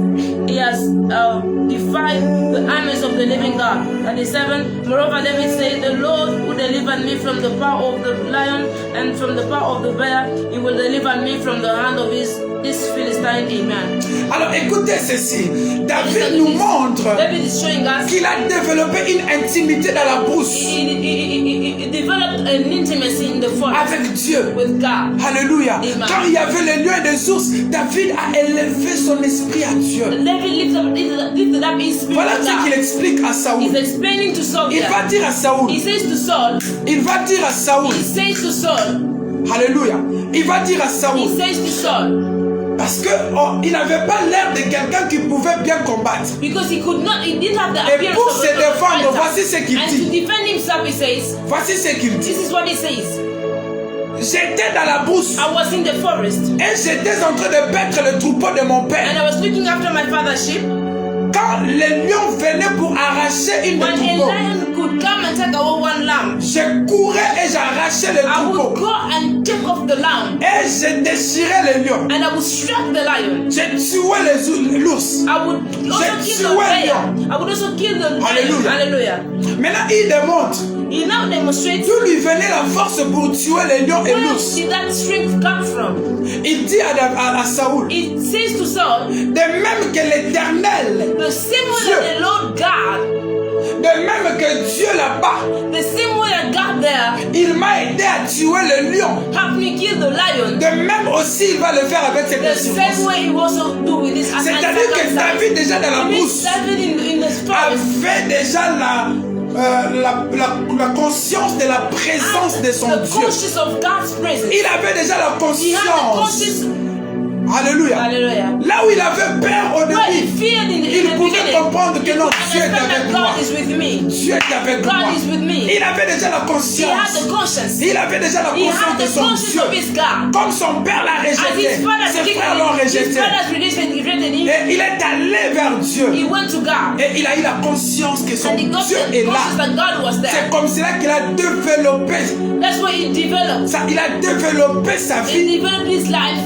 defied the armies of the living God. 37. Moreover, David said, the Lord who delivered me from the power of the lion and from the power of the bear, he will deliver me from the hand of this Philistine. Amen. Alors écoutez ceci, David nous montre qu'il a développé une intimité dans la brousse he developed an intimacy in the forest avec Dieu. with God. Alléluia. Amen. Quand il y avait les lions et les ours, David a élevé son esprit à Dieu. David lifted up his spirit Voilà to ce qu'il God. explique à Saoul. He's explaining to Saul. Il va dire à Saoul. He says to Saul. Il va dire à Saoul. He says to Saul. Alléluia. Il va dire à Saoul. He says to Saul. Parce que il n'avait pas l'air de quelqu'un qui pouvait bien combattre. Because he didn't have the Et appearance pour of se défendre, voici ce qu'il and to dit. defend himself, he says, Voici ce qu'il dit. this is what he says. J'étais dans la brousse I was in the forest et j'étais en train de paître le troupeau de mon and père. I was looking after my father's sheep. Quand les lions venaient pour arracher une When des a troupeaux, lion could come and take away one lamb, je courais et j'arrachais le I would troupeau. go and take off the lamb Et je déchirais les lions. and I would strike the lion. Je tuais l'ours. I would also kill the bear. I would also kill the lion. Hallelujah. Hallelujah. Maintenant, il démontre He now demonstrates d'où lui venait la force pour tuer les lions et where l'ours. did that strength come from. Il dit à Saoul, It says to Saul, de même que l'Éternel, the same way that the Lord God, de même que Dieu là-bas, the same way that God there il m'a aidé à tuer le lion. helped me kill the lion, De même aussi, il va le faire avec cette the same circonstance. way he will also do with this. C'est-à-dire que David, déjà dans la brousse, David in the forest avait déjà la conscience de la présence de son the Dieu. conscious of God's presence. Il avait déjà la He had the conscience. conscious. Alléluia. Hallelujah. Là où il avait peur au Where he début, feared in il the pouvait beginning, comprendre que non, Dieu est understand avec that moi. God is with me. Dieu est avec moi. God is with me. Il avait déjà la He had conscience. the conscience. Il avait déjà la He conscience had de the son conscience Dieu. of his God. Comme son père l'a As rejeté, his father ses frères l'ont his rejeté. fathers rejected him, Et il est allé vers Dieu. he went to God. Et il a eu la conscience que son And he got Dieu the est conscience là. that God was C'est there. comme cela qu'il a développé. That's why he developed. Il a développé sa He vie developed his life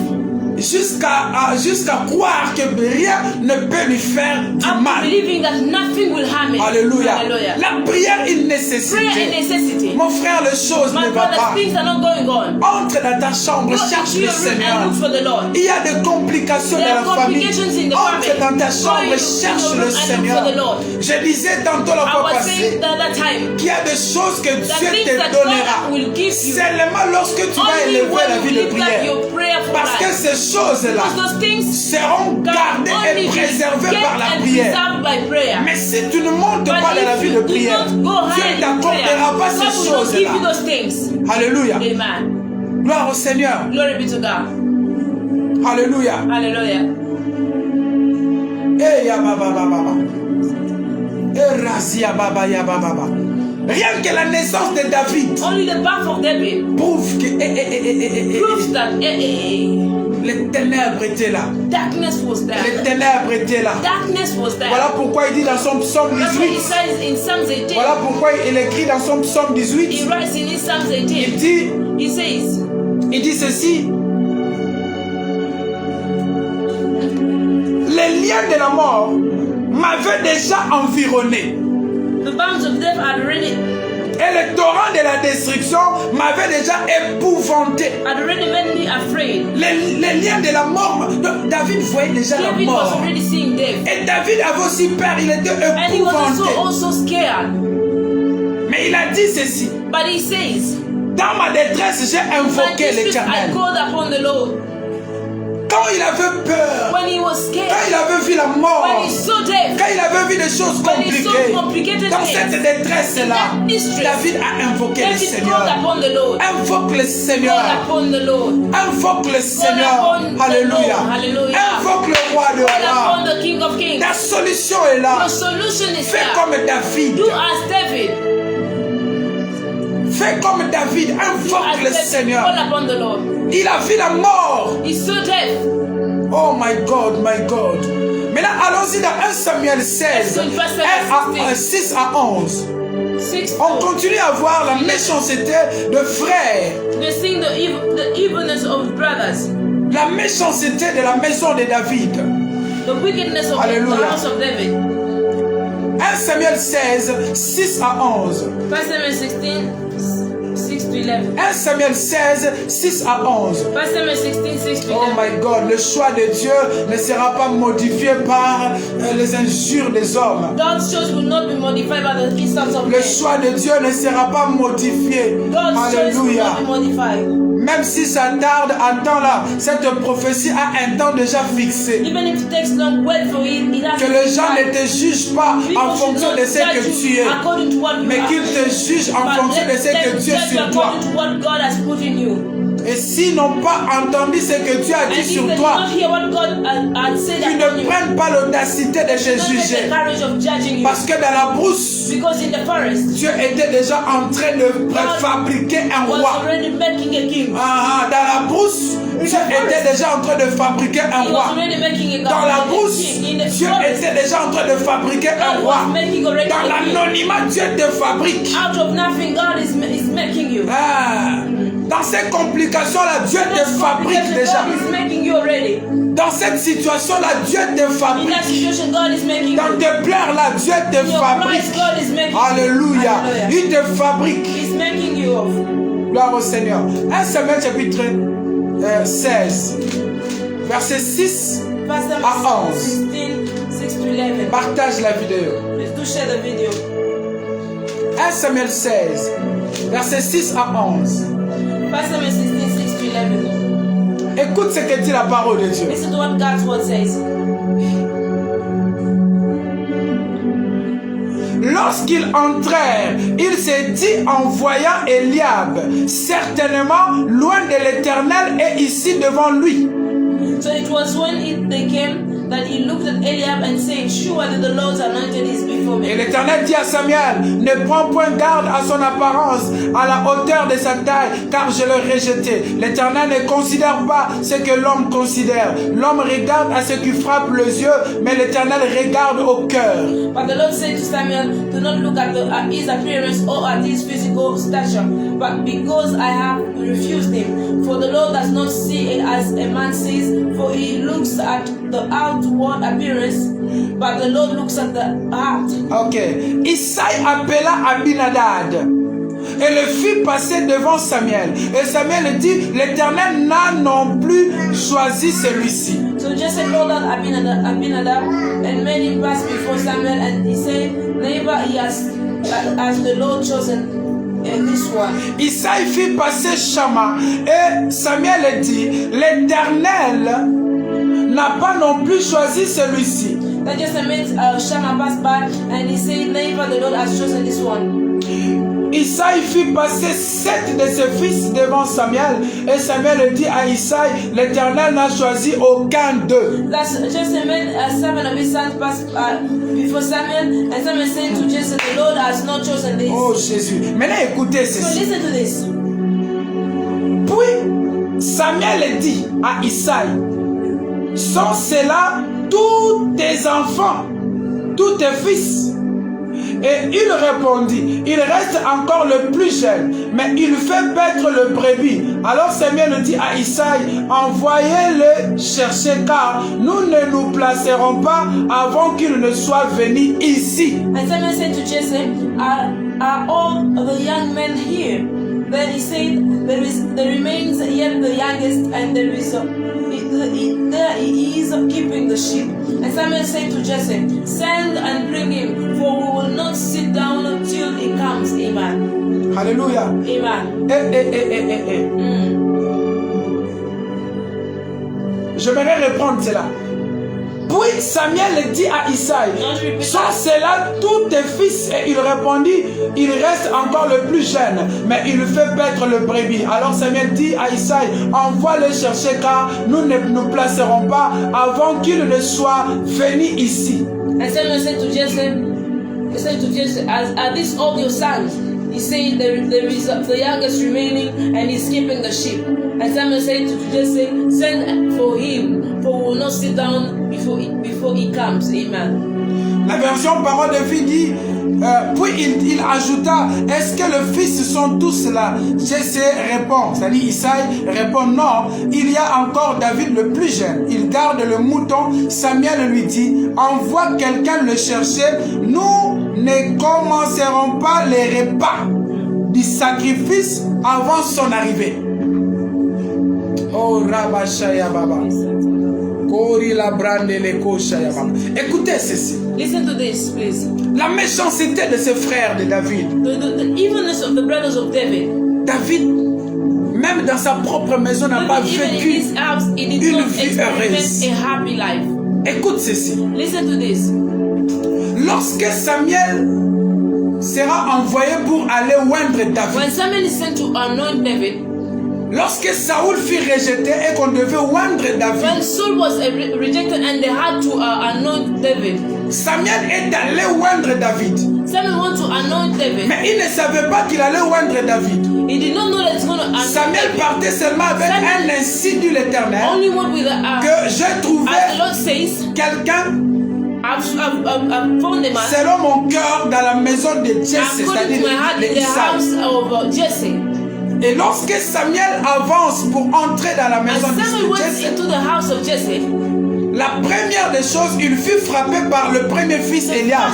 jusqu'à croire que rien ne peut lui faire du mal. Believing that nothing will harm him. Alléluia. Hallelujah. La prière est une nécessité. Prayer is necessity. Mon frère, les choses My ne vont brother, pas. things are not going on. Entre dans ta chambre, Go cherche into le your room Seigneur. and look for the Lord. Il y a des complications There dans are la famille. complications in the Entre family. dans ta Go chambre, in cherche your le room and look Seigneur. for the Lord. Je disais tantôt la I fois was passée saying the other time qu'il y a des choses que that Dieu things te that donnera God will give you seulement lorsque tu vas only élever la when vie you de lift up prière. your prayerful Parce que life. ces choses-là Because those things seront can gardées only et be préservées kept par la and prière. preserved by prayer. Mais si tu ne montes But pas dans la if vie you de do prière, not go Dieu high ne in prayer, t'accordera pas God ces will not give you choses-là. those things. Alléluia. Amen. Gloire au Seigneur. Glory be to God. Alléluia. Hallelujah. Eh ya baba baba. Eh razia baba ya baba. Rien que la naissance de David Only the birth of David prouve que proves that les ténèbres étaient là. darkness was there. Les ténèbres étaient là. Darkness was there. Voilà pourquoi il dit dans son psaume That's what he 18. says in Psalms 18. Voilà pourquoi il écrit dans son psaume 18. He writes in his Psalms Il 18. dit, He says, il dit ceci. Les liens de la mort m'avaient déjà environné. the bounds of death had already Et le torrent de la destruction m'avait déjà épouvanté. made me afraid. Les liens de la mort. Donc, David voyait déjà la David was mort. already seeing death. Et David avait aussi peur, il était And he was épouvanté. also scared. Mais il a dit ceci. But he says, Dans ma détresse, j'ai "In my invoqué distress I l'Éternel. called upon the Lord." Quand il avait peur, When he was quand scared, il avait vu la mort, when he saw death, quand il avait vu des choses when he saw compliquées, complicated dans things, cette détresse-là, in that distress, David a invoqué le David Seigneur. called upon the Lord. Invoque le Seigneur. Called upon the Lord. Invoque le Seigneur. upon the Alléluia. Lord. Hallelujah. Invoque le roi de Call rois. upon the King of Kings. La solution est là. Your solution is Fais there. comme David. Do as David. Fais comme David. Do Invoque as le David. Seigneur. Call upon the Lord. Il a vu la mort. He saw death. Oh my God, my God. Maintenant, allons-y dans 1 Samuel 16, 6 à 11. 6. On continue à voir la méchanceté de frères. They sing the evilness of brothers, La méchanceté de la maison de David. the wickedness of the Hallelujah. house of David. 1 Samuel 16, 6 à 11. 1 Samuel 16, 6 to 11. 1 Samuel 16, 6 à 11. 1 Samuel 16, 6 to 11. Oh my God, le choix de Dieu ne sera pas modifié par les injures des hommes. God's choice will not be modified by the insults of Le men. choix de Dieu ne sera pas modifié. God's choice will Alléluia. not be modified. Même si ça tarde, attends-là. Cette prophétie a un temps déjà fixé. Even if it takes long, wait for it. It has Que to les be gens right. ne te jugent pas People en should fonction not de ce judge que tu you es, according to what you mais are. qu'ils te jugent en But fonction de let ce que them Dieu est judge you sur toi. according to what God has put in you. Et s'ils n'ont pas entendu ce que Dieu a And dit if sur they do toi, not hear what God had said qu'ils upon ne you, prennent pas l'audacité de te don't take the juger. courage of judging you. Parce que dans la brousse, Because in the forest, Dieu était déjà en train de fabriquer un was roi. already making a king. Dans la brousse, Dieu était déjà en train de fabriquer un He roi. was already making a Dans la king. brousse, In the Dieu forest, était déjà en train de fabriquer un God roi. was making already Dans a king. l'anonymat, Dieu te fabrique. Out of nothing, God is making you. Dans ces complications-là, Dieu te fabrique déjà. God is making you already. Dans cette situation-là, Dieu te In that fabrique. situation, God is making Dans you. tes pleurs-là, Dieu te In your fabrique. price, God is making Alléluia. you. Il te fabrique. He's making you of. Gloire au Seigneur. 1 Samuel chapitre 16, verset 6 First Samuel à 11. 16, 6 to 11. Partage la vidéo. Please do share the video. 1 Samuel 16, verset 6 à 11. First Samuel 16, 6 to 11. Écoute ce que dit la parole de Dieu. Listen to what God's word says. Lorsqu'ils entrèrent, il s'est dit en voyant Eliab, certainement loin de l'Éternel et ici devant lui. So it was when they came that he looked at Eliab and said, surely the Lord's anointed is before me. Et l'Éternel dit à Samuel, ne prends point garde à son apparence, à la hauteur de sa taille, car je l'ai rejeté. L'Éternel ne considère pas ce que l'homme considère. L'homme regarde à ce qui frappe les yeux, mais l'Éternel regarde au cœur. But the Lord said to Samuel, do not look at his appearance or at his physical stature, but because I have refused him. For the Lord does not see as a man sees, for he looks at the outward appearance, but the Lord looks at the heart. Ok. Isaïe appela Abinadab et le fit passer devant Samuel. Et Samuel dit, l'Éternel n'a non plus choisi celui-ci. So Jesse called out Abinadab and made him pass before Samuel, and he said, neither he has the Lord chosen this one. Isaïe fit passer Shama et Samuel dit, l'Éternel n'a pas non plus choisi celui-ci. Then Jesse made Shammah pass by, and he said, neither the Lord has chosen this one. Isaïe fit passer 7 de ses fils devant Samuel, et Samuel dit à Isaïe, l'Éternel n'a choisi aucun d'eux. Thus Jesse made 7 of his sons pass before Samuel, and Samuel said to Jesse, the Lord has not chosen this. Oh Jésus. Maintenant écoutez So ceci. listen to this. Puis Samuel dit à Isaïe, sont ceux-là tous tes enfants, tous tes fils? Et il répondit, il reste encore le plus jeune, mais il fait paître le brebis. Alors Samuel dit à Isaïe, envoyez-le chercher, car nous ne nous placerons pas avant qu'il ne soit venu ici. And Samuel said to Jesse, are all the young men here? Then he said, there remains yet the youngest, and there he is keeping the sheep. And Samuel said to Jesse, send and bring him, for we will not sit down until he comes. Amen. Alléluia. Amen. Je vais reprendre cela. Puis Samuel dit à Isaïe, sont ceux-là tous tes fils? Et il répondit, il reste encore le plus jeune, mais il fait paître le brebis. Alors Samuel dit à Isaïe, envoie-le chercher, car nous ne nous placerons pas avant qu'il ne soit venu ici. And Samuel said to Jesse, are these all your sons? He said, there is the youngest remaining, and he's keeping the sheep. And Samuel said to Jesse, send for him, for we will not sit down before he comes. Amen. La version parole de vie dit, puis il ajouta, est-ce que les fils sont tous là? Jesse répond, c'est-à-dire Isaïe répond, non, il y a encore David le plus jeune, il garde le mouton. Samuel lui dit, envoie quelqu'un le chercher, nous ne commencerons pas les repas du sacrifice avant son arrivée. Oh Rabashaya Baba. Écoutez ceci. Listen to this, please. La méchanceté de ses frères de David. The evilness of the brothers of David. David, même dans sa propre maison, n'a pas vécu une vie heureuse. Écoute ceci. Listen to this. Lorsque Samuel sera envoyé pour aller oindre David. When Samuel is sent to anoint David. Lorsque Saoul fut rejeté et qu'on devait oindre David. When Saul was rejected and they had to anoint David. Samuel est allé oindre David. Samuel wanted to anoint David. Mais il ne savait pas qu'il allait oindre David. He did not know that he's going to anoint Samuel David. partait seulement avec un ainsi dit l'Éternel que j'ai trouvé quelqu'un selon mon cœur dans la maison de Jesse, c'est-à-dire Jesse. Et lorsque Samuel avance pour entrer dans la maison de Jesse, la première des choses, il fut frappé par le premier fils Eliab.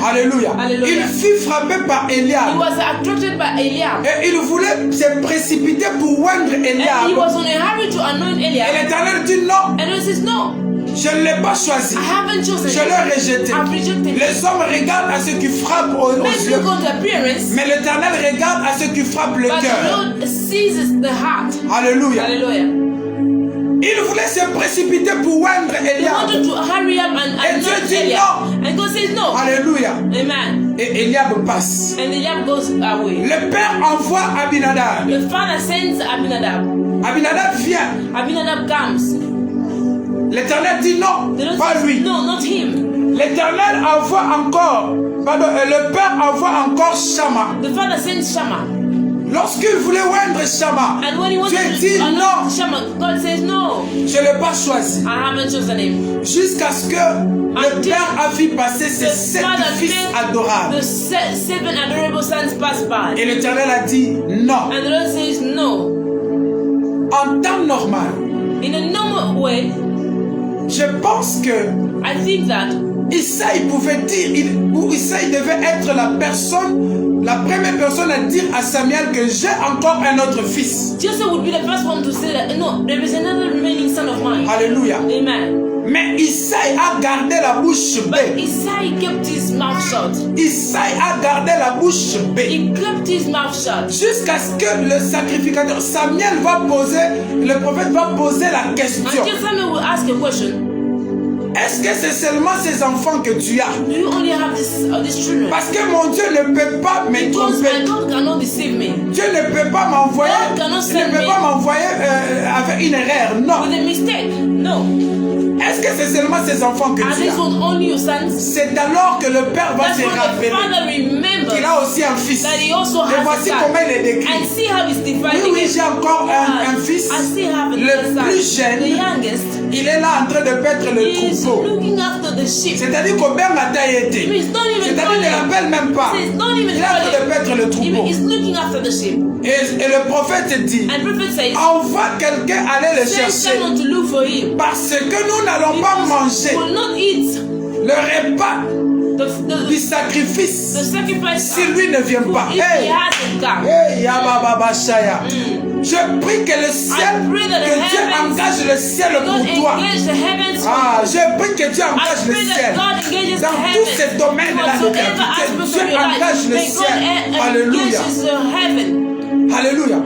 Alléluia. Il fut frappé par Eliab. Et il voulait se précipiter pour oindre Eliab. Et l'Éternel dit non. Je ne l'ai pas choisi. Je l'ai rejeté. Les hommes regardent à ce qui frappe aux yeux. Mais l'Éternel regarde à ce qui frappe le cœur. Alléluia. Il voulait se précipiter pour oindre Eliab. Et Dieu dit non. Alléluia. Et Eliab passe. Le père envoie Abinadab. The father sends Abinadab. Abinadab vient. Abinadab comes. L'Éternel dit non, pas lui. No, not him. L'Éternel envoie encore, pardon, le Père envoie encore Shama. The father sends Shammah. Lorsqu'il voulait oindre Shama, And when he Dieu wanted dit to non, Shammah, God says no. je ne l'ai pas choisi. I haven't chosen him. Jusqu'à ce que le Père a vu passer ses 7 fils adorables. The 7 adorable sons pass by. Et l'Éternel a dit non. And the Lord says no. En temps normal, In a normal way, je pense que I think that Isaïe pouvait dire, ou Isaïe devait être la première personne à dire à Samuel que j'ai encore un autre fils. Joseph would be the first one to say that no, there is another remaining son of mine. Alléluia. Amen. Mais Isaïe a gardé la bouche bée. But Isaiah kept his mouth shut. Isaïe a gardé la bouche bée. He kept his mouth shut. Jusqu'à ce que le sacrificateur Samuel le prophète va poser la question. Until Samuel will ask a question. Est-ce que c'est seulement ces enfants que tu as? Do you only have these children? Parce que mon Dieu ne peut pas me Because tromper. my God cannot deceive me. Dieu ne peut pas m'envoyer. God cannot Il ne send peut me pas m'envoyer avec une erreur. Non. with a mistake. No. Est-ce que c'est seulement ces enfants que Are tu these as? ones only your sons? C'est alors que le Père va That's se when the rappeler father remembers qu'il a aussi un fils. that he also Et has a voici son. comment il est décrit. And see how he's dividing Oui, it. j'ai encore un fils. I still have Le another son. plus jeune. The youngest. Il est là en train de paître le He is troupeau. looking after the sheep. C'est-à-dire qu'Obert n'a pas été. He's not even C'est-à-dire qu'il ne l'appelle même pas. He's not even Il est en train de paître le troupeau. He's looking after the sheep. Et le prophète dit, And prophet says, envoie quelqu'un aller le send chercher. someone to look for him. Parce que nous n'allons pas Because manger we will not eat le repas du the sacrifice sacrifice si lui ne vient pas. if he hasn't come. Hey, Yababa Shaya. Je prie que le ciel, pray that the que Dieu heavens- engage le ciel God pour toi. engage the heavens for Ah, you. je prie que Dieu I engage le pray that ciel. God engages Dans the tous heavens. ces domaines-là de ta Whatsoever vie, que aspect Dieu of your life, engage le may ciel. God Alléluia. engages the heaven. Alléluia.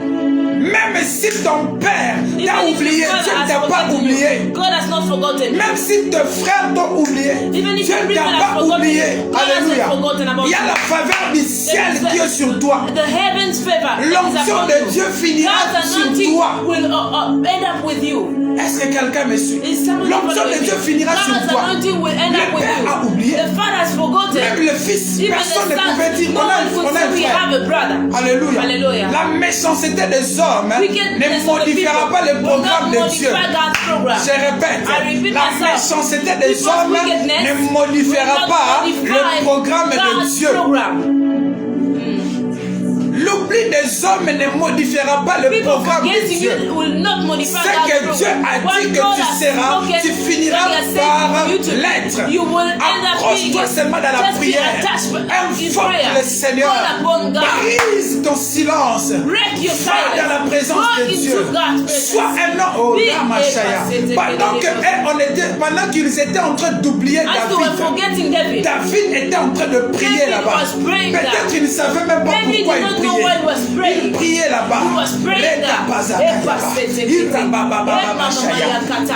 Même si ton père t'a Even if oublié, your Dieu father ne has t'a pas forgotten oublié. you, God has not forgotten you. Même si tes frères t'ont oublié, Even if Dieu your ne t'a people have pas forgotten oublié. you, God hasn't Alléluia. forgotten about Il y a you. la faveur du ciel qui est sur toi. The heavens favor is L'onction upon de you. Dieu finira God's sur anointing toi. will end up with you. Est-ce que quelqu'un me suit? Is someone L'onction following de Dieu me? finira sur God's toi. anointing will end Le up with Père a you. oublié. The Father has forgotten. Même le Fils, Even personne the ne pouvait dire Son, no on a one could un say we have frère. a brother. Alléluia. Hallelujah. La méchanceté des hommes Wickedness ne of the modifiera people pas le will programme not de Dieu. modify God's program. Je répète, I repeat la myself. méchanceté des Because hommes wickedness ne modifiera will not pas modify le programme de God's Dieu. program. L'oubli des hommes ne modifiera pas le People programme de forgetting Dieu. you will not modify Ce God's que Dieu program. a What dit que God tu has seras, spoken, tu finiras God has said par for you to be, l'être. you will end up being Accroche-toi it. seulement dans la Just be prière. attached in Invoque prayer. le Seigneur. Call upon God. Brise ton silence. Break your Va dans la silence. présence Go de into Dieu. God's presence. Sois un homme. Oh, Be Ramachaya. a- Pendant qu'ils étaient en train d'oublier As they were David. forgetting David, David était en train de prier David là-bas. was praying Peut-être that. qu'il ne savait même pas David pourquoi did il not know why he was priait. praying. Il priait là-bas. He was praying that.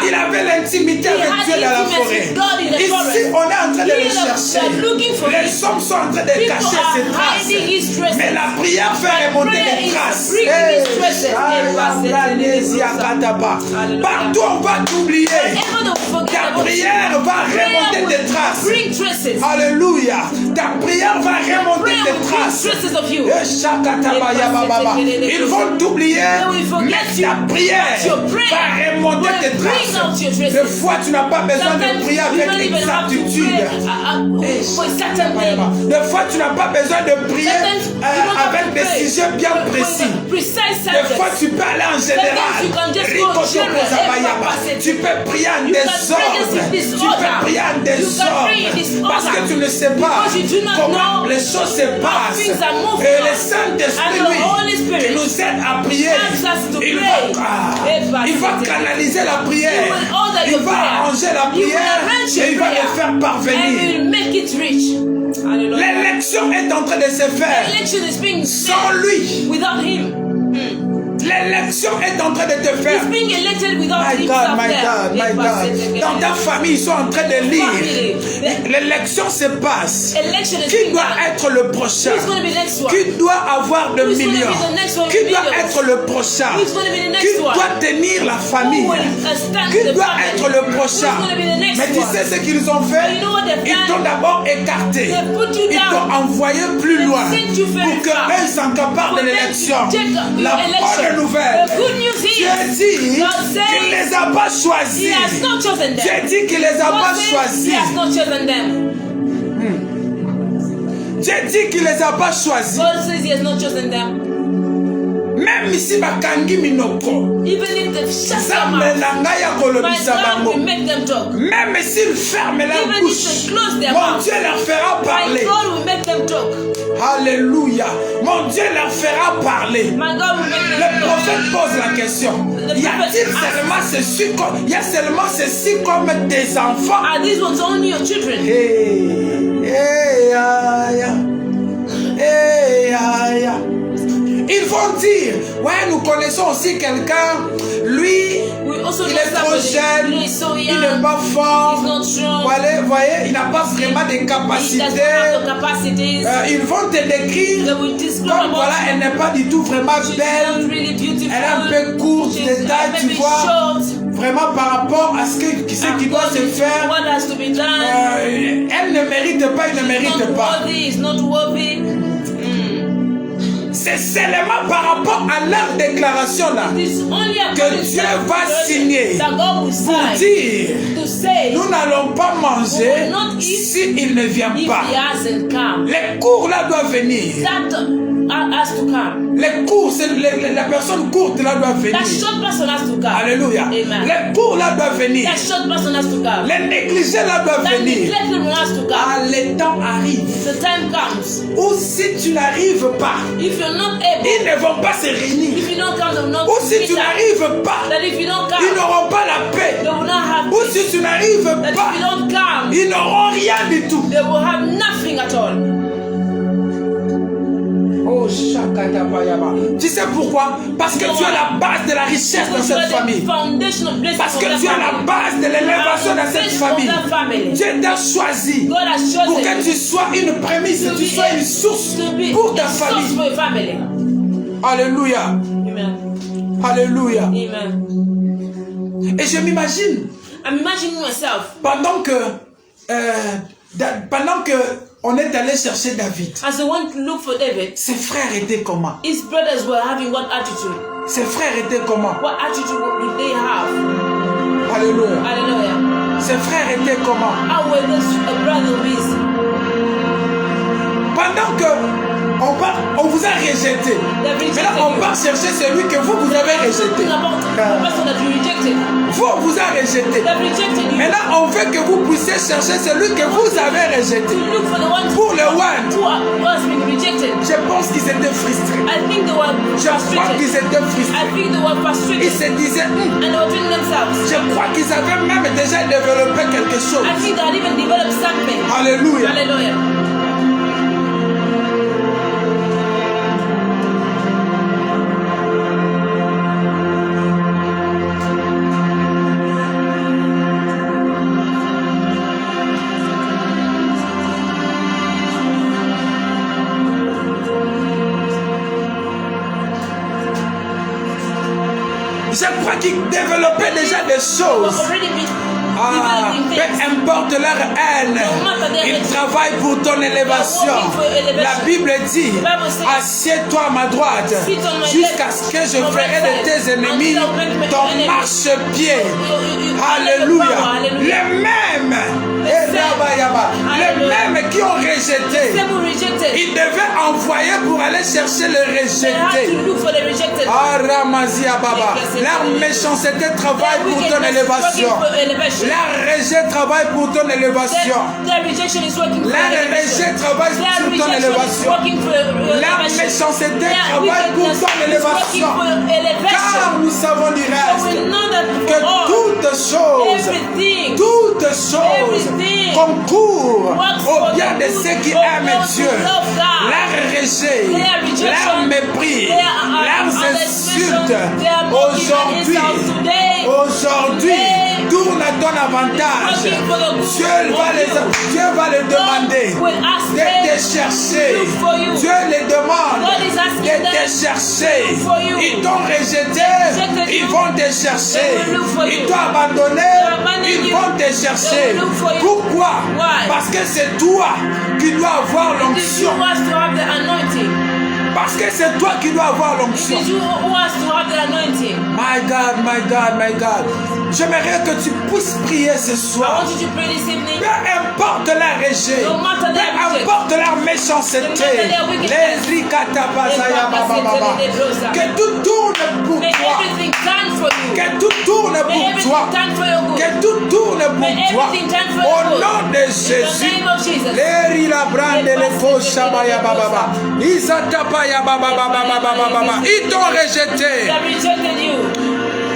Il avait l'intimité He avec had Dieu dans la intimacy forêt. with God in the Ici, forest. on est en train de le Here, chercher. they're looking for Les him. hommes sont en train de People cacher are ses traces. hiding his traces. Mais la prière fait But remonter prayer les is traces. bringing his traces. Partout on va t'oublier. Wherever they forget Ta about prière you, va prayer remonter tes will traces. bring traces. Alléluia. Ta prière va remonter Prayer tes will bring traces. traces of you. Ils vont t'oublier, They will forget mais you. ta prière But your prayer va remonter will tes bring traces. out your traces. Des fois, tu n'as pas besoin de Sometimes prier you avec don't even have to exactitude. pray for certain things. Des fois, tu n'as pas besoin de prier Sometimes you don't have avec to des pray sujets bien with précis. precise Des fois, subjects. tu peux aller en général. you can just go Ricoto general. Kozabayaba. Tu peux prier en You can pray désordre. this in Tu disorder. peux prier en You can pray in désordre. disorder. Parce que tu ne sais pas Because you do not comment know les choses se passent. things are moving. Et le Saint-Esprit, And the Holy lui, Spirit qui nous aide à prier, helps us to il pray. va canaliser la prière. He will order Il your va prayer. arranger la He will prière arrange et your il va prayer. le faire And parvenir. will make it rich. Hallelujah. L'élection est en train de se faire Election is being sans done lui. without him. L'élection est en train de te faire. He's being elected without My God, my God, my God. Dans ta famille, ils sont en train de lire. L'élection se passe. Qui doit être le prochain? Qui doit avoir le million? Qui doit être le prochain? Qui doit tenir la famille? Qui doit être le prochain? Mais tu sais ce qu'ils ont fait? Ils t'ont d'abord écarté. Ils t'ont envoyé plus loin pour qu'eux s'accaparent de l'élection. La bonne nouvelle, Dieu dit qu'il ne les a pas choisis. Dieu dit qu'il ne les a pas choisis. Dieu dit qu'il ne les a pas choisis. Même ici, bakangi minoko. Même s'ils ferment la bouche, mon Dieu leur fera parler. Alléluia. Mon Dieu leur fera parler. Le prophète pose la question. Y a-t-il seulement ceci comme des enfants? Are these ones only your children? Ils vont dire, ouais, nous connaissons aussi quelqu'un, lui, il est trop jeune, il n'est pas fort, voyez, il n'a pas vraiment de capacités. Ils vont te décrire comme voilà, elle n'est pas du tout vraiment belle, elle est un peu courte de taille, tu vois. Vraiment par rapport à ce qui doit se faire, elle ne mérite pas, il ne mérite pas. C'est seulement par rapport à leur déclaration là que Dieu va signer pour dire nous n'allons pas manger s'il ne vient pas. Les cours là doivent venir. Les cours, la personne courte là doit venir. Alléluia. Les cours là doivent venir. Les négligés là doivent venir. Le temps arrive. Ou si tu n'arrives pas, ils ne vont pas se réunir. Ou si tu n'arrives pas, ils n'auront pas la paix. Ou si tu n'arrives pas, ils n'auront rien du tout. Oh, tu sais pourquoi? Parce que tu as la base de la richesse dans cette famille. Parce que tu as la base de l'élévation dans cette famille. Dieu t'a choisi pour que tu sois une prémisse, tu sois une source pour ta famille. Alléluia. Alléluia. Et je m'imagine pendant que on est allé chercher David. As they went to look for David, ses frères étaient comment? His brothers were having what attitude? Ses frères étaient comment? What attitude did they have? Alléluia. Hallelujah. Ses frères étaient comment? How were those brothers? Pendant que on vous a rejeté. Maintenant, on part chercher celui que vous avez rejeté. Vous a rejeté. Maintenant, on veut que vous puissiez chercher celui que vous avez rejeté. Pour le one. Je pense qu'ils étaient frustrés. Je crois qu'ils étaient frustrés. Ils se disaient, je crois qu'ils avaient même déjà développé quelque chose. Alléluia. Je crois qu'ils développaient déjà des choses. Peu importe leur haine, ils travaillent pour ton élévation. La Bible dit, assieds-toi à ma droite jusqu'à ce que je ferai de tes ennemis ton marchepied. Alléluia. Les mêmes qui ont rejeté, ils devaient envoyer pour aller chercher les rejetés. Leur méchanceté travaille pour ton élévation. Leur rejet travaille pour ton élévation. Leur rejet travaille sur ton élévation. Leur méchanceté travaille pour ton élévation. Car nous savons du reste que toutes choses concourent au bien de ceux qui aiment Dieu. Leur rejet leur mépris, leurs insultes, aujourd'hui, tourne à ton avantage. Dieu va les demander de te chercher. Dieu les demande de te chercher. Ils t'ont rejeté, ils vont te chercher. Ils t'ont abandonné, ils vont te chercher. Pourquoi? Parce que c'est toi qui dois avoir l'onction. Parce que c'est toi qui dois avoir l'onction. My God, my God, my God. J'aimerais que tu puisses prier ce soir. Peu importe leur rejet, peu importe leur méchanceté, que tout tourne pour toi. Que tout tourne pour toi. Que tout tourne pour toi. Au nom de Jésus. Ils t'ont rejeté.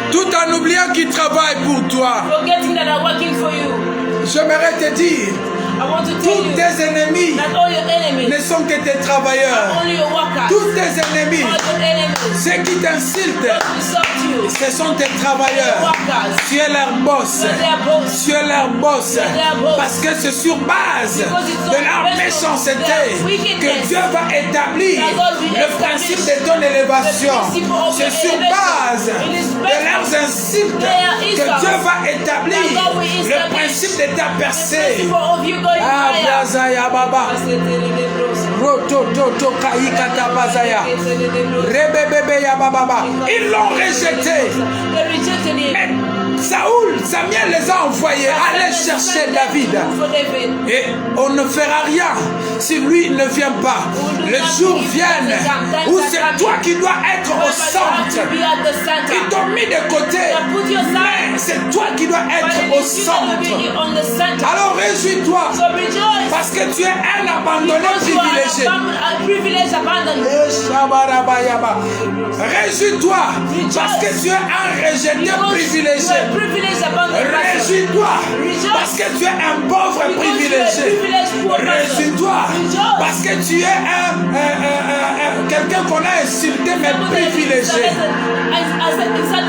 Tout en oubliant qu'ils travaillent pour toi. J'aimerais te dire, tous tes ennemis ne sont que tes travailleurs. Tous tes ennemis, ceux qui t'insultent, ce sont tes travailleurs. Tu es leur boss. Tu es leur boss. Parce que c'est sur base de leur méchanceté que Dieu va établir le principe de ton élévation. C'est sur base de leurs insultes que Dieu va établir le principe de ta percée. Ah, Blazaya Baba. Roto Toto Kaika Bazaya. Rebebebe ya Baba. Ils l'ont rejeté. Mais Samuel les a envoyés aller chercher David. Et on ne fera rien si lui ne vient pas. Le jour vient où c'est toi qui dois être au centre. Ils t'ont mis de côté, mais c'est toi qui dois être au centre. Alors réjouis-toi, parce que tu es un abandonné privilégié. Réjouis-toi, parce que tu es un rejeté privilégié. Réjouis-toi, parce que tu es un pauvre privilégié. Réjouis-toi, parce que tu es quelqu'un qu'on a insulté mais privilégié.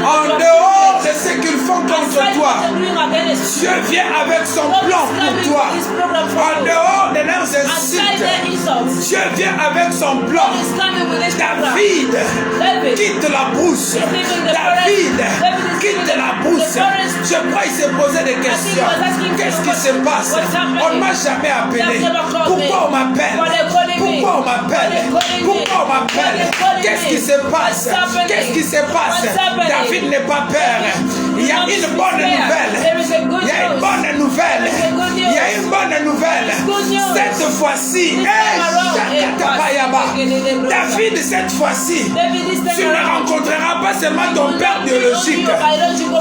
En dehors de ce qu'ils font contre toi, Dieu vient avec son plan pour toi. En dehors de leurs insultes, Dieu vient avec son plan. David quitte la brousse. David quitte la brousse. Je crois qu'il s'est posé des questions. Qu'est-ce qui se passe? On ne m'a jamais appelé. Pourquoi on m'appelle? Pourquoi on m'appelle? Pourquoi on m'appelle? Qu'est-ce qui se passe? Qu'est-ce qui se passe? David n'est pas peur. Il y a une bonne nouvelle. Il y a une bonne nouvelle. Il y a une bonne nouvelle. Cette fois-ci, David, cette fois-ci, tu ne rencontreras pas seulement ton père biologique.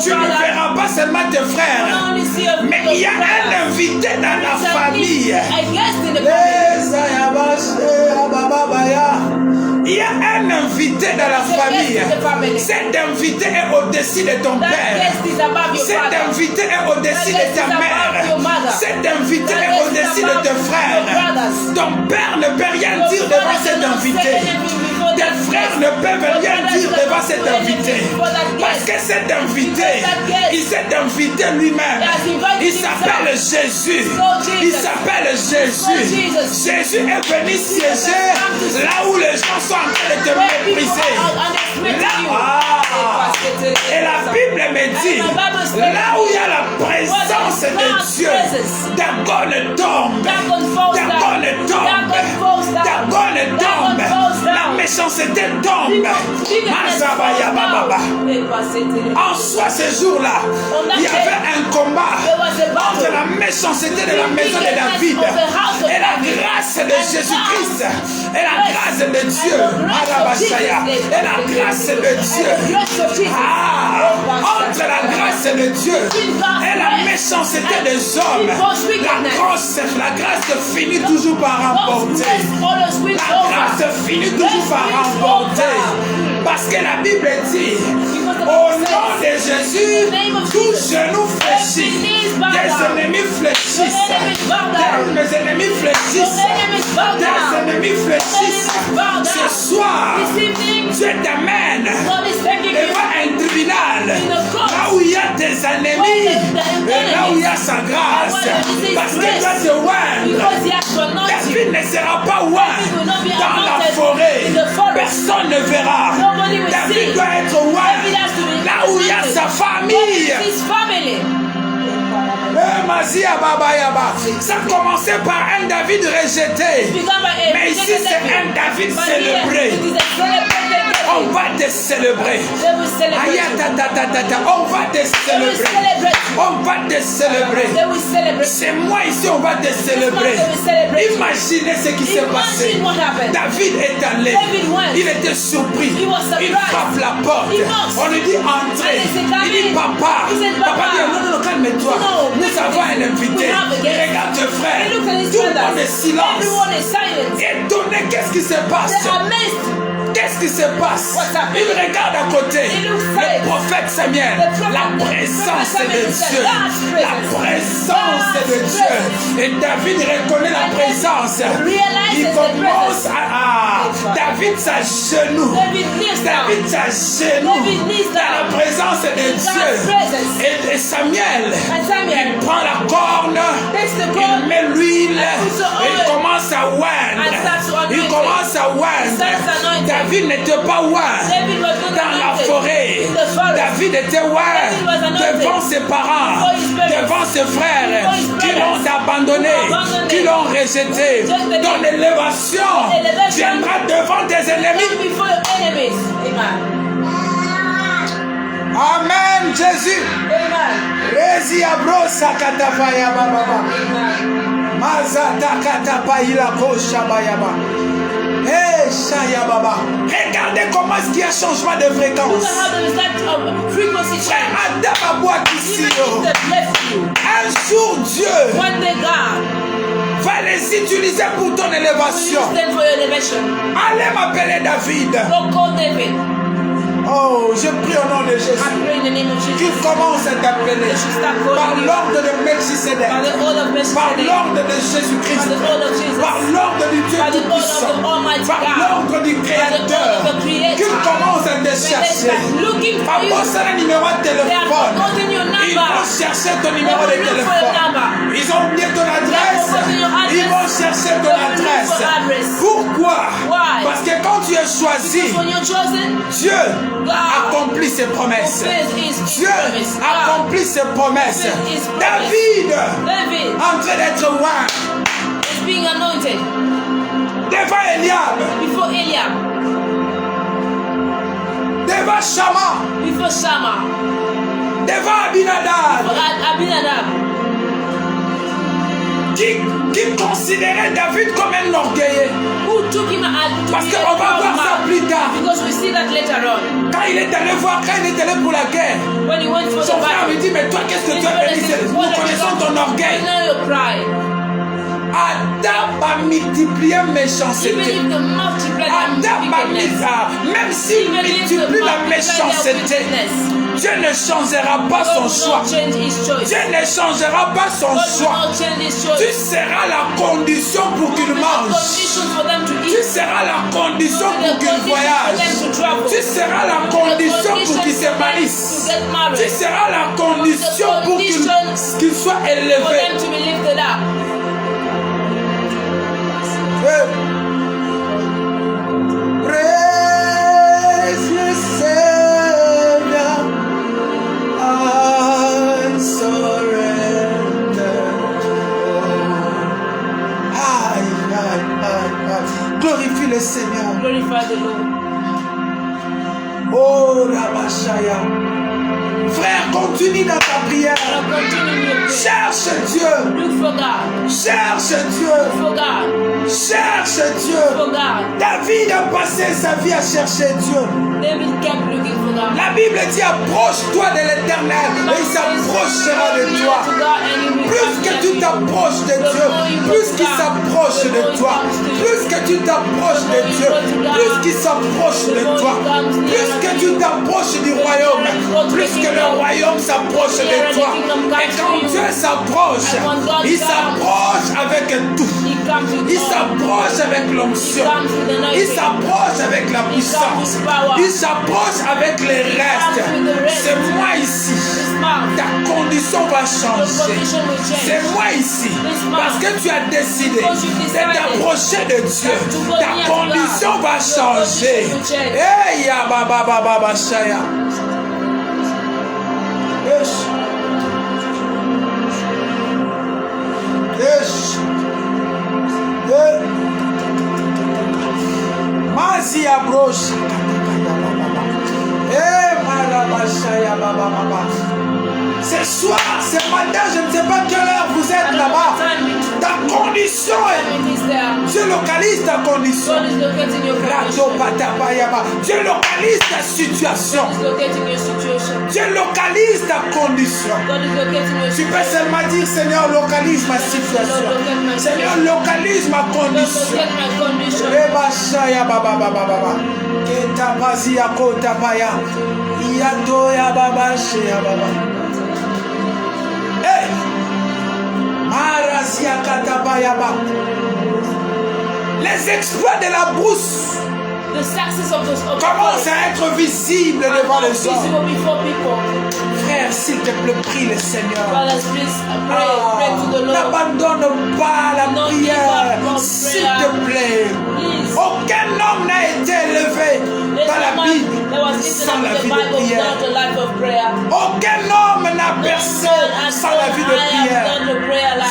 Tu ne verras pas seulement tes frères. Mais il y a un invité dans la famille. Il y a un invité dans la famille. Cet invité est au-dessus de ton père. Cet invité est au-dessus de ta mère. Cet invité est au-dessus de tes frères. Ton père ne peut rien dire devant cet invité. Tes frères ne peuvent rien dire devant cet invité. Parce que cet invité, il s'est invité lui-même. Il s'appelle Jésus. Il s'appelle Jésus. Jésus est venu siéger là où les gens sont en train de te mépriser. Là, et la Bible me dit, là où il y a la présence de Dieu, Dagon tombe. Dagon tombe. Dagon tombe. La méchanceté tombe. En soi, ce jour-là, il y avait un combat entre la méchanceté de la maison de David et la grâce de Jésus-Christ et la grâce de Dieu. Et la grâce de Dieu. Entre la grâce de Dieu et la méchanceté des hommes, la grâce finit toujours par remporter. La grâce finit toujours par remporter. Parce que la Bible dit, Au nom de Jésus, tout genou fléchit. Des ennemis fléchissent. Mes ennemis fléchissent. Des ennemis fléchissent. Ce soir, Dieu t'amène devant un tribunal. Là où il y a des ennemis, et là où il y a sa grâce. Parce que toi te oindre. David ne sera pas oint dans la forêt. Personne ne verra. David doit être oint là où il y a sa famille. Ça commençait par un David rejeté. Mais ici, c'est un David célébré. On va te célébrer. On va te célébrer. On va te célébrer. C'est moi ici, on va te célébrer. Imaginez ce qui s'est passé. David est allé. Il était surpris. Il frappe la porte. On lui dit entrez. Il dit papa. Papa dit non, calme-toi. Nous avons un invité. Regarde tes frères. Tout le monde est silence. Étonné, qu'est-ce qui se passe? Qu'est-ce qui se passe? Il regarde à côté. Le prophète Samuel. La présence de Dieu. La présence de Dieu. Et David reconnaît la présence. Il commence à... David s'agenouille. David s'agenouille dans la présence de Dieu. Et Samuel, il prend la corne, il met l'huile, et il commence à oindre. Il commence à oindre. David n'était pas oint dans la forêt. David était oint devant ses parents, devant ses frères qui l'ont abandonné, qui l'ont rejeté. Ton élévation viendra devant tes ennemis. Amen, Jésus. Rezi abrosa katapaya baba. Mazata katapaya kosha bayaba. Hey, Shaya Baba. Regardez comment est-ce qu'il y a changement de fréquence. Frère Adam Abouakissi. Un jour Dieu va les utiliser pour ton élévation. Allez m'appeler David. Oh, je prie au nom de Jésus. Qu'il commence à t'appeler par l'ordre de Melchisedec, par l'ordre de Jésus-Christ, par l'ordre du Dieu Tout-Puissant, par l'ordre du Créateur. Qu'il commence à te chercher. Par un numéro de téléphone. Ils vont chercher ton numéro de téléphone. Ils ont oublié ton adresse. Ils vont chercher ton adresse. Pourquoi? Parce que quand tu es choisi, Dieu accomplit ses promesses. Dieu accomplit ses promesses. David, en train d'être oint devant Eliab, devant Shama, devant Abinadab, qui considérait David comme un orgueilleux. Parce qu'on va voir ça plus tard. Quand il est allé voir, quand il est allé pour la guerre, son frère lui dit, mais toi qu'est-ce que tu as venu? Nous connaissons ton orgueil. Adam a multiplié méchanceté. Adam a multiplié, même s'il multiplie la méchanceté, Dieu ne changera pas son choix. Dieu ne changera pas son choix. Tu seras la condition pour qu'il mange. Tu seras la condition pour qu'il voyage. Tu seras la condition pour qu'il se marie. Tu seras la condition pour qu'il soit élevé. Glorifie le Seigneur. Glorify the Lord. Oh, Rabashaya. Frère, continue dans ta prière. Cherche Dieu. Look for God. Cherche Dieu. Look for God. Cherche Dieu. Look for God. David a passé sa vie à chercher Dieu. David kept looking for God. La Bible dit approche-toi de l'Éternel et il s'approchera de toi. Plus que tu t'approches de Dieu, plus qu'il s'approche de toi, plus que tu t'approches de Dieu, plus qu'il s'approche de toi, plus que tu t'approches du royaume, plus que le royaume s'approche de toi. Et quand Dieu s'approche, il s'approche avec tout. Il s'approche avec l'onction. Il s'approche avec la puissance. Il s'approche avec les restes. C'est moi ici. Ta condition va changer. C'est moi ici. Parce que tu as décidé de t'approcher de Dieu. Ta condition va changer. Hey, ya baba baba shaya. Yes. Yes. Mazia broche. Ce soir, ce matin, je ne sais pas quelle heure vous êtes là-bas. Ta condition est... Dieu localise ta condition. Dieu localise ta situation. Dieu localise ta condition. Tu peux seulement dire, Seigneur, localise ma situation. Seigneur, localise ma condition. Les exploits de la brousse commencent à être visibles devant les hommes. Frère, s'il te plaît, prie le Seigneur. N'abandonne pas la prière, s'il te plaît. Aucun homme n'a été élevé dans la Bible sans la vie de prière. Aucun homme n'a percé sans la vie de prière.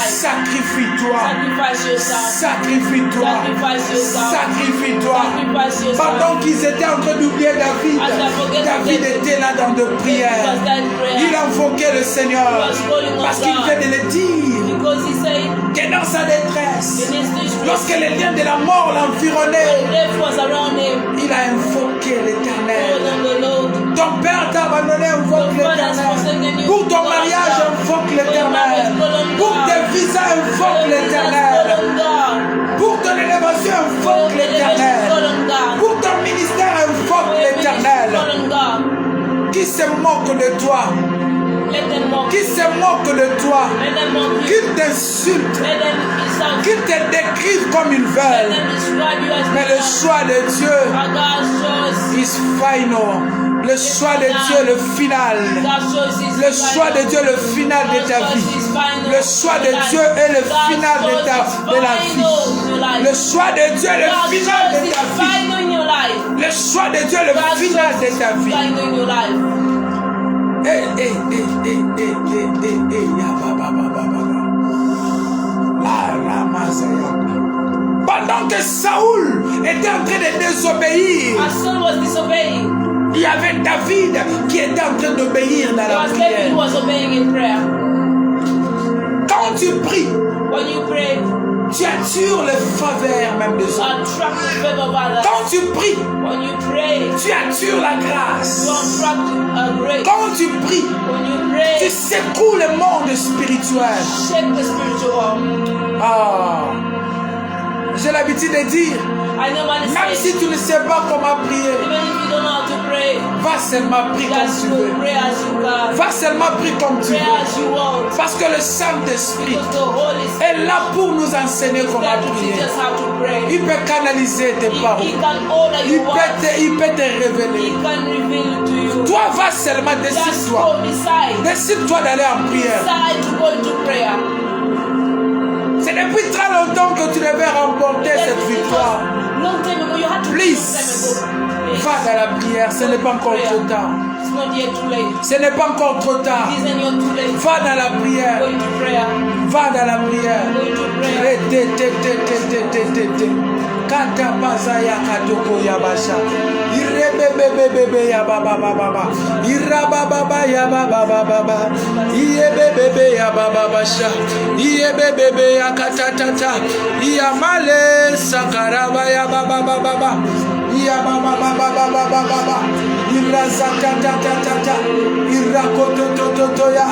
Sacrifie-toi. Sacrifie-toi. Sacrifie-toi. Pendant qu'ils étaient en train d'oublier David, David était là dans de prières. Il invoquait le Seigneur parce qu'il venait de le dire que dans sa détresse, lorsque les liens de la mort l'environnaient, il a invoqué l'Éternel. Ton père t'a abandonné, invoque l'Éternel. Pour ton mariage, invoque l'Éternel. Pour tes visas, invoque l'Éternel. Pour ton élévation, invoque l'Éternel. Pour ton ministère, invoque l'Éternel. Qui se moque de toi? Qui se moque de toi? Qui t'insulte? Qui te décrivent comme ils veulent? Mais le choix de Dieu is final. Le choix de Dieu, le final. Le choix de Dieu, le final de ta vie. Le choix de Dieu est le final de la vie. Le choix de Dieu, le final de ta vie. Le choix de Dieu, le final de ta vie. Pendant que Saoul était en train de désobéir, il y avait David qui était en train d'obéir dans la prière. Quand tu pries, tu attires les faveurs même des hommes. Quand tu pries, tu attires la grâce. Quand tu pries, tu secoues le monde spirituel. J'ai l'habitude de dire, même si tu ne sais pas comment prier, va seulement prier comme tu veux. Va seulement prier comme tu veux. Parce que le Saint-Esprit est là pour nous enseigner comment prier. Il peut canaliser tes paroles. Il peut te révéler. Toi, va seulement, décide-toi. Décide-toi d'aller en prière. C'est depuis très longtemps que tu devais remporter cette victoire. Please, va dans la prière, ce n'est pas encore trop tard. Ce n'est pas encore trop tard. Va dans la prière. Va dans la prière. Kata bazaya katoko yabasha. Irebebebebe ya baba baba. Irababa ya baba baba. Iebebebe ya baba basha. Iebebebe ya katatata. Iamale sakaraba ya baba baba. Ya baba baba baba baba. Irazatatatata. Irakotototoya.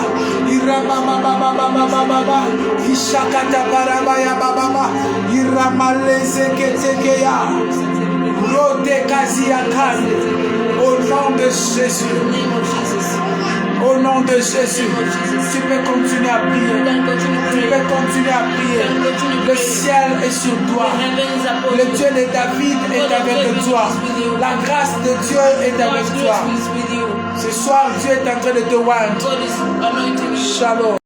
Iramamamamamamamama. Ishakata barabaya bababa. Iramalezeketekeya. Rodekaziyakande. Au nom de Jésus. Au nom de Jésus, tu peux continuer à prier. Tu peux continuer à prier. Le ciel est sur toi. Le Dieu de David est avec toi. La grâce de Dieu est avec toi. Ce soir, Dieu est en train de te oindre. Shalom.